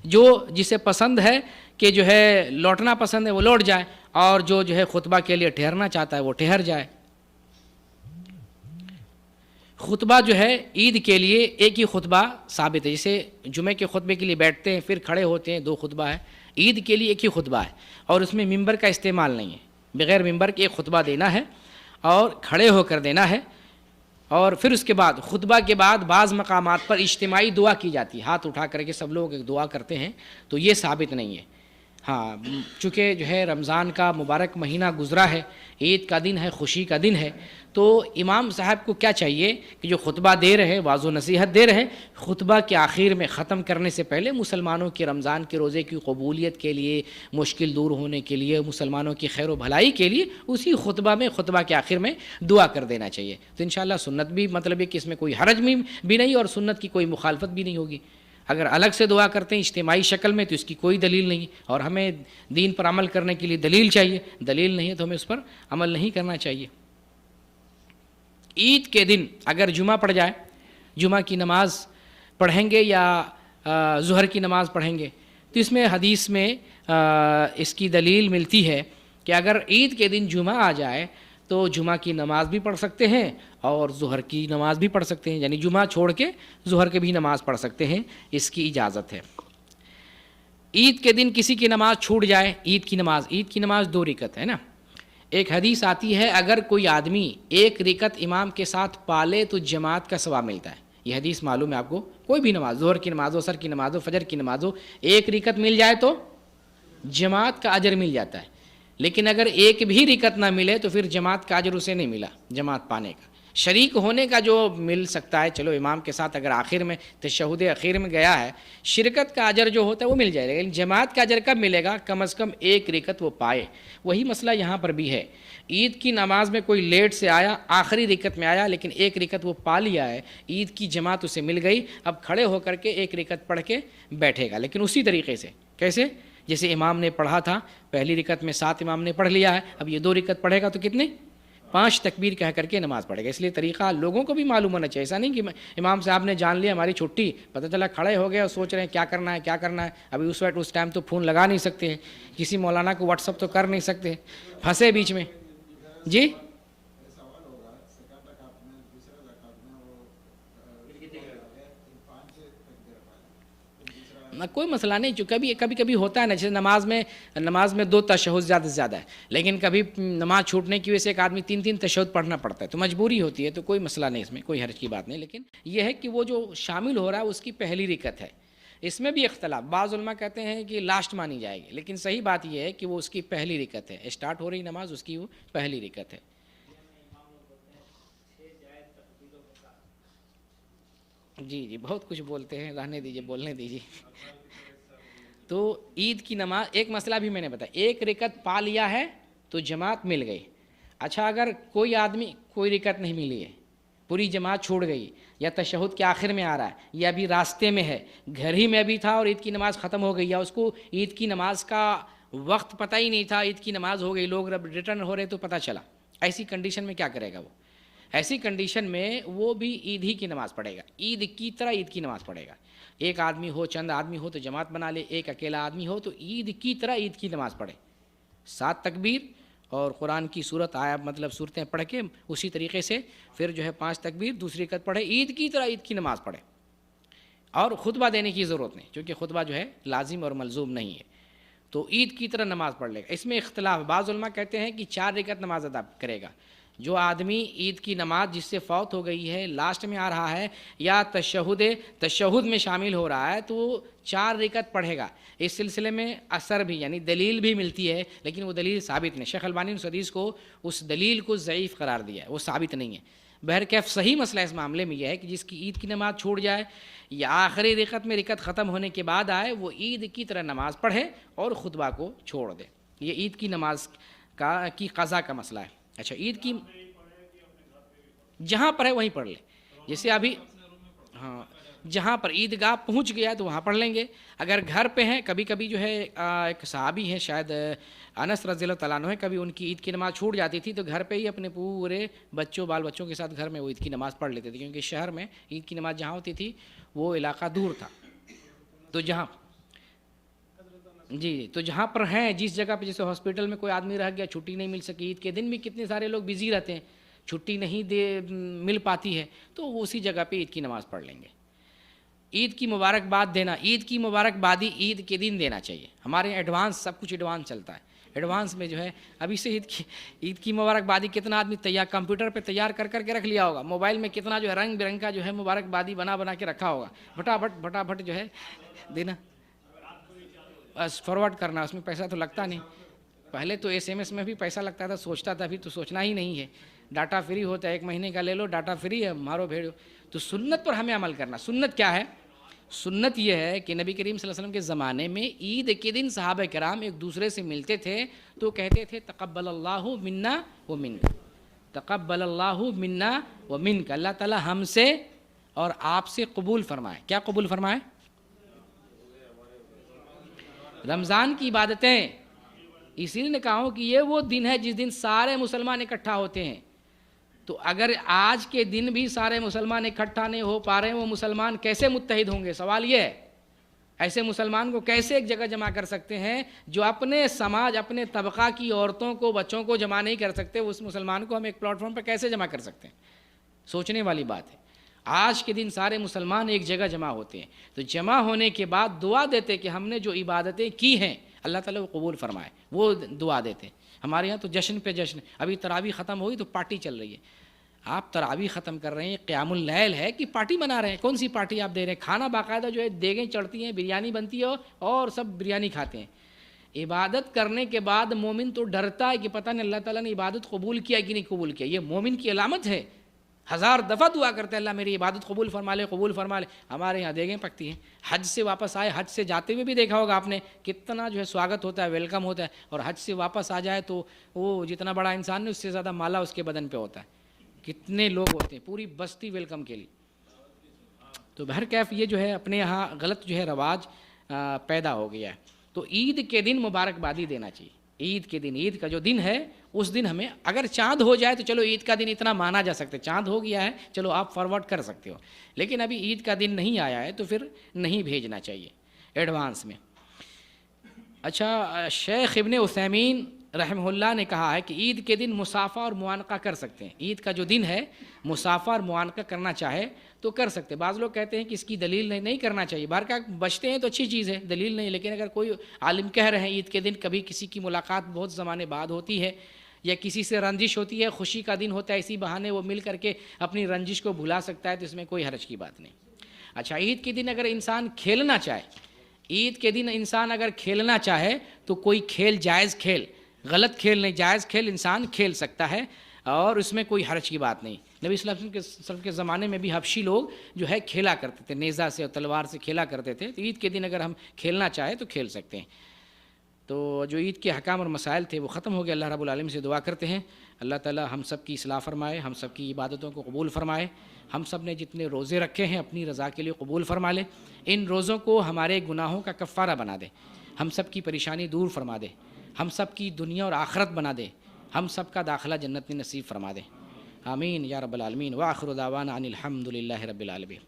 جو جسے پسند ہے کہ جو ہے لوٹنا پسند ہے وہ لوٹ جائے, اور جو ہے خطبہ کے لیے ٹھہرنا چاہتا ہے وہ ٹھہر جائے. خطبہ جو ہے عید کے لیے ایک ہی خطبہ ثابت ہے. جیسے جمعے کے خطبے کے لیے بیٹھتے ہیں پھر کھڑے ہوتے ہیں 2 خطبہ ہے, عید کے لیے ایک ہی خطبہ ہے, اور اس میں ممبر کا استعمال نہیں ہے. بغیر ممبر کے ایک خطبہ دینا ہے اور کھڑے ہو کر دینا ہے. اور پھر اس کے بعد خطبہ کے بعد بعض مقامات پر اجتماعی دعا کی جاتی ہے, ہاتھ اٹھا کر کے سب لوگ ایک دعا کرتے ہیں, تو یہ ثابت نہیں ہے. ہاں، چونکہ جو ہے رمضان کا مبارک مہینہ گزرا ہے، عید کا دن ہے، خوشی کا دن ہے، تو امام صاحب کو کیا چاہیے کہ جو خطبہ دے رہے، واعظ و نصیحت دے رہے، خطبہ کے آخر میں ختم کرنے سے پہلے مسلمانوں کے رمضان کے روزے کی قبولیت کے لیے، مشکل دور ہونے کے لیے، مسلمانوں کی خیر و بھلائی کے لیے اسی خطبہ میں، خطبہ کے آخر میں دعا کر دینا چاہیے. تو انشاءاللہ سنت بھی، مطلب ہے کہ اس میں کوئی حرج بھی نہیں اور سنت کی کوئی مخالفت بھی نہیں ہوگی. اگر الگ سے دعا کرتے ہیں اجتماعی شکل میں تو اس کی کوئی دلیل نہیں، اور ہمیں دین پر عمل کرنے کے لیے دلیل چاہیے، دلیل نہیں ہے تو ہمیں اس پر عمل نہیں کرنا چاہیے. عید کے دن اگر جمعہ پڑ جائے، جمعہ کی نماز پڑھیں گے یا ظہر کی نماز پڑھیں گے، تو اس میں حدیث میں اس کی دلیل ملتی ہے کہ اگر عید کے دن جمعہ آ جائے تو جمعہ کی نماز بھی پڑھ سکتے ہیں اور ظہر کی نماز بھی پڑھ سکتے ہیں، یعنی جمعہ چھوڑ کے ظہر کے بھی نماز پڑھ سکتے ہیں، اس کی اجازت ہے. عید کے دن کسی کی نماز چھوٹ جائے، عید کی نماز 2 رکعت ہے نا. ایک حدیث آتی ہے اگر کوئی آدمی 1 رکعت امام کے ساتھ پالے تو جماعت کا ثواب ملتا ہے. یہ حدیث معلوم ہے آپ کو، کوئی بھی نماز، ظہر کی نماز ہو، عصر کی نماز ہو، فجر کی نماز ہو، 1 رکعت مل جائے تو جماعت کا اجر مل جاتا ہے. لیکن اگر 1 بھی رکعت نہ ملے تو پھر جماعت کا اجر اسے نہیں ملا، جماعت پانے کا. شریک ہونے کا جو مل سکتا ہے، چلو امام کے ساتھ اگر آخر میں تشہد اخیر میں گیا ہے، شرکت کا اجر جو ہوتا ہے وہ مل جائے گا، لیکن جماعت کا اجر کب ملے گا؟ کم از کم 1 رکعت وہ پائے. وہی مسئلہ یہاں پر بھی ہے. عید کی نماز میں کوئی لیٹ سے آیا، آخری رکعت میں آیا، لیکن 1 رکعت وہ پا لیا ہے، عید کی جماعت اسے مل گئی، اب کھڑے ہو کر کے 1 رکعت پڑھ کے بیٹھے گا، لیکن اسی طریقے سے. کیسے؟ جیسے امام نے پڑھا تھا، پہلی رکعت میں 7 امام نے پڑھ لیا ہے، اب یہ 2 رکعت پڑھے گا تو کتنے؟ 5 تکبیر کہہ کر کے نماز پڑھے گا. اس لیے طریقہ لوگوں کو بھی معلوم ہونا چاہیے. ایسا نہیں کہ امام صاحب نے جان لیا ہماری چھٹی، پتہ چلا کھڑے ہو گئے اور سوچ رہے ہیں کیا کرنا ہے. ابھی اس وقت اس ٹائم تو فون لگا نہیں سکتے ہیں، کسی مولانا کو واٹس اپ تو کر نہیں سکتے، پھنسے بیچ میں. جی کوئی مسئلہ نہیں، جو کبھی ہوتا ہے نا، جیسے نماز میں 2 تشہد زیادہ سے زیادہ ہے، لیکن کبھی نماز چھوٹنے کی وجہ سے ایک آدمی 3 تشہد پڑھنا پڑتا ہے تو مجبوری ہوتی ہے، تو کوئی مسئلہ نہیں، اس میں کوئی حرج کی بات نہیں. لیکن یہ ہے کہ وہ جو شامل ہو رہا ہے اس کی پہلی رکعت ہے. اس میں بھی اختلاف، بعض علماء کہتے ہیں کہ لاسٹ مانی جائے گی، لیکن صحیح بات یہ ہے کہ وہ اس کی پہلی رکعت ہے، اسٹارٹ ہو رہی نماز اس کی وہ پہلی رکعت ہے. جی بہت کچھ بولتے ہیں، رہنے دیجیے، بولنے دیجیے. تو عید کی نماز ایک مسئلہ بھی میں نے بتایا، 1 رکعت پا لیا ہے تو جماعت مل گئی. اچھا اگر کوئی آدمی کوئی رکعت نہیں ملی ہے، پوری جماعت چھوڑ گئی، یا تشہد کے آخر میں آ رہا ہے، یا ابھی راستے میں ہے، گھر ہی میں بھی تھا اور عید کی نماز ختم ہو گئی، یا اس کو عید کی نماز کا وقت پتہ ہی نہیں تھا، عید کی نماز ہو گئی، لوگ ریٹرن ہو رہے تو پتہ چلا، ایسی کنڈیشن میں کیا کرے گا وہ؟ ایسی کنڈیشن میں وہ بھی عید ہی کی نماز پڑھے گا، عید کی طرح عید کی نماز پڑھے گا. ایک آدمی ہو، چند آدمی ہو تو جماعت بنا لے، ایک اکیلا آدمی ہو تو عید کی طرح عید کی نماز پڑھے، 7 تکبیر اور قرآن کی صورت مطلب صورتیں پڑھ کے اسی طریقے سے پھر جو ہے 5 تکبیر، دوسری رکعت پڑھے، عید کی طرح عید کی نماز پڑھے. اور خطبہ دینے کی ضرورت نہیں، کیونکہ خطبہ جو ہے لازم اور ملزوم نہیں ہے، تو عید کی طرح نماز پڑھ لے گا. اس میں اختلاف، بعض علماء کہتے ہیں کہ 4 رکعت نماز ادا کرے گا. جو آدمی عید کی نماز جس سے فوت ہو گئی ہے لاسٹ میں آ رہا ہے یا تشہد میں شامل ہو رہا ہے تو وہ 4 رکعت پڑھے گا. اس سلسلے میں اثر بھی، یعنی دلیل بھی ملتی ہے، لیکن وہ دلیل ثابت نہیں. شیخ البانی نے اس حدیث کو، اس دلیل کو ضعیف قرار دیا ہے، وہ ثابت نہیں ہے. بہرکیف صحیح مسئلہ اس معاملے میں یہ ہے کہ جس کی عید کی نماز چھوٹ جائے یا آخری رکعت میں رکعت ختم ہونے کے بعد آئے، وہ عید کی طرح نماز پڑھے اور خطبہ کو چھوڑ دے. یہ عید کی نماز کی قضا کا مسئلہ ہے. اچھا عید کی جہاں پر ہے وہیں پڑھ لے، جیسے ابھی ہاں جہاں پر عیدگاہ پہنچ گیا تو وہاں پڑھ لیں گے. اگر گھر پہ ہیں، کبھی جو ہے ایک صحابی ہیں شاید انس رضی اللہ تعالیٰ عنہ، کبھی ان کی عید کی نماز چھوٹ جاتی تھی تو گھر پہ ہی اپنے پورے بال بچوں کے ساتھ گھر میں وہ عید کی نماز پڑھ لیتے تھے، کیونکہ شہر میں عید کی نماز جہاں ہوتی تھی وہ علاقہ دور تھا. تو جہاں پر ہیں، جس جگہ پہ، جیسے ہاسپٹل میں کوئی آدمی رہ گیا، چھٹی نہیں مل سکی، عید کے دن بھی کتنے سارے لوگ بزی رہتے ہیں، چھٹی نہیں مل پاتی ہے، تو وہ اسی جگہ پہ عید کی نماز پڑھ لیں گے. عید کی مبارکباد دینا، عید کی مبارکبادی عید کے دن دینا چاہیے. ہمارے یہاں ایڈوانس، سب کچھ ایڈوانس چلتا ہے، ایڈوانس میں جو ہے ابھی سے عید کی مبارکبادی کتنا آدمی کمپیوٹر پہ تیار کر کے رکھ لیا ہوگا، موبائل میں کتنا جو ہے رنگ برنگ کا جو ہے مبارکبادی بنا کے رکھا ہوگا، پھٹافٹ جو ہے دینا. بس فارورڈ کرنا، اس میں پیسہ تو لگتا نہیں. پہلے تو ایس ایم ایس میں بھی پیسہ لگتا تھا، سوچتا تھا، ابھی تو سوچنا ہی نہیں ہے. ڈاٹا فری ہوتا ہے، 1 مہینے کا لے لو، ڈاٹا فری ہے، مارو بھیڑو. تو سنت پر ہمیں عمل کرنا. سنت کیا ہے؟ سنت یہ ہے کہ نبی کریم صلی اللہ علیہ وسلم کے زمانے میں عید کے دن صحابہ کرام ایک دوسرے سے ملتے تھے تو کہتے تھے تقبل اللہ منا و منک، تقبل اللہ منا و منک، اللہ تعالی ہم سے اور آپ سے قبول فرمائے. کیا قبول فرمائے؟ رمضان کی عبادتیں. اسی لیے نے کہا ہوں کہ یہ وہ دن ہے جس دن سارے مسلمان اکٹھا ہوتے ہیں. تو اگر آج کے دن بھی سارے مسلمان اکٹھا نہیں ہو پا رہے ہیں، وہ مسلمان کیسے متحد ہوں گے؟ سوال یہ ہے. ایسے مسلمان کو کیسے ایک جگہ جمع کر سکتے ہیں جو اپنے سماج، اپنے طبقہ کی عورتوں کو، بچوں کو جمع نہیں کر سکتے؟ اس مسلمان کو ہم ایک پلیٹ فارم پر کیسے جمع کر سکتے ہیں؟ سوچنے والی بات ہے. آج کے دن سارے مسلمان ایک جگہ جمع ہوتے ہیں، تو جمع ہونے کے بعد دعا دیتے کہ ہم نے جو عبادتیں کی ہیں اللہ تعالیٰ وہ قبول فرمائے، وہ دعا دیتے. ہمارے یہاں تو جشن پہ جشن. ابھی تراویح ختم ہوئی تو پارٹی چل رہی ہے. آپ تراویح ختم کر رہے ہیں، قیام اللیل ہے کہ پارٹی بنا رہے ہیں؟ کون سی پارٹی آپ دے رہے ہیں؟ کھانا باقاعدہ جو ہے دیگیں چڑھتی ہیں، بریانی بنتی ہے اور سب بریانی کھاتے ہیں. عبادت کرنے کے بعد مومن تو ڈرتا ہے کہ پتہ نہیں اللہ تعالیٰ نے عبادت قبول کیا کہ نہیں قبول کیا. یہ مومن کی علامت ہے. 1000 دفعہ دعا کرتے ہیں اللہ میری عبادت قبول فرما لے، قبول فرما لے. ہمارے یہاں دیگیں پکتی ہیں. حج سے واپس آئے، حج سے جاتے ہوئے بھی دیکھا ہوگا آپ نے کتنا جو ہے سواگت ہوتا ہے، ویلکم ہوتا ہے. اور حج سے واپس آ جائے تو وہ جتنا بڑا انسان ہے اس سے زیادہ مالا اس کے بدن پہ ہوتا ہے. کتنے لوگ ہوتے ہیں، پوری بستی ویلکم کے لیے. تو بہرکیف یہ جو ہے اپنے یہاں غلط جو ہے رواج پیدا ہو گیا ہے. تو عید کے دن مبارکبادی دینا چاہیے. عید کے دن، عید کا جو دن ہے اس دن ہمیں، اگر چاند ہو جائے تو چلو عید کا دن اتنا مانا جا سکتا ہے، چاند ہو گیا ہے چلو آپ فارورڈ کر سکتے ہو. لیکن ابھی عید کا دن نہیں آیا ہے تو پھر نہیں بھیجنا چاہیے ایڈوانس میں. اچھا، شیخ ابن عثیمین رحمہ اللہ نے کہا ہے کہ عید کے دن مسافہ اور معانقہ کر سکتے ہیں. عید کا جو دن ہے مسافہ اور معانقہ کرنا چاہے تو کر سکتے. بعض لوگ کہتے ہیں کہ اس کی دلیل نہیں کرنا چاہیے. باہر کا بچتے ہیں تو اچھی چیز ہے، دلیل نہیں. لیکن اگر کوئی عالم کہہ رہے ہیں عید کے دن کبھی کسی کی ملاقات بہت زمانے بعد ہوتی ہے یا کسی سے رنجش ہوتی ہے، خوشی کا دن ہوتا ہے، اسی بہانے وہ مل کر کے اپنی رنجش کو بھلا سکتا ہے، تو اس میں کوئی حرج کی بات نہیں. اچھا، عید کے دن اگر انسان کھیلنا چاہے، عید کے دن انسان اگر کھیلنا چاہے تو کوئی کھیل جائز کھیل، غلط کھیل نہیں، جائز کھیل انسان کھیل سکتا ہے اور اس میں کوئی حرج کی بات نہیں. نبی صلی اللہ علیہ وسلم کے زمانے میں بھی حبشی لوگ جو ہے کھیلا کرتے تھے، نیزہ سے اور تلوار سے کھیلا کرتے تھے. تو عید کے دن اگر ہم کھیلنا چاہے تو کھیل سکتے ہیں. تو جو عید کے احکام اور مسائل تھے وہ ختم ہو گئے. اللہ رب العالمین سے دعا کرتے ہیں اللہ تعالی ہم سب کی اصلاح فرمائے، ہم سب کی عبادتوں کو قبول فرمائے. ہم سب نے جتنے روزے رکھے ہیں اپنی رضا کے لیے قبول فرما لے. ان روزوں کو ہمارے گناہوں کا کفارہ بنا دے. ہم سب کی پریشانی دور فرما دے. ہم سب کی دنیا اور آخرت بنا دے. ہم سب کا داخلہ جنت میں نصیب فرما دے. آمین یا رب العالمین. وآخر دعوانا ان الحمد للہ رب العالمین.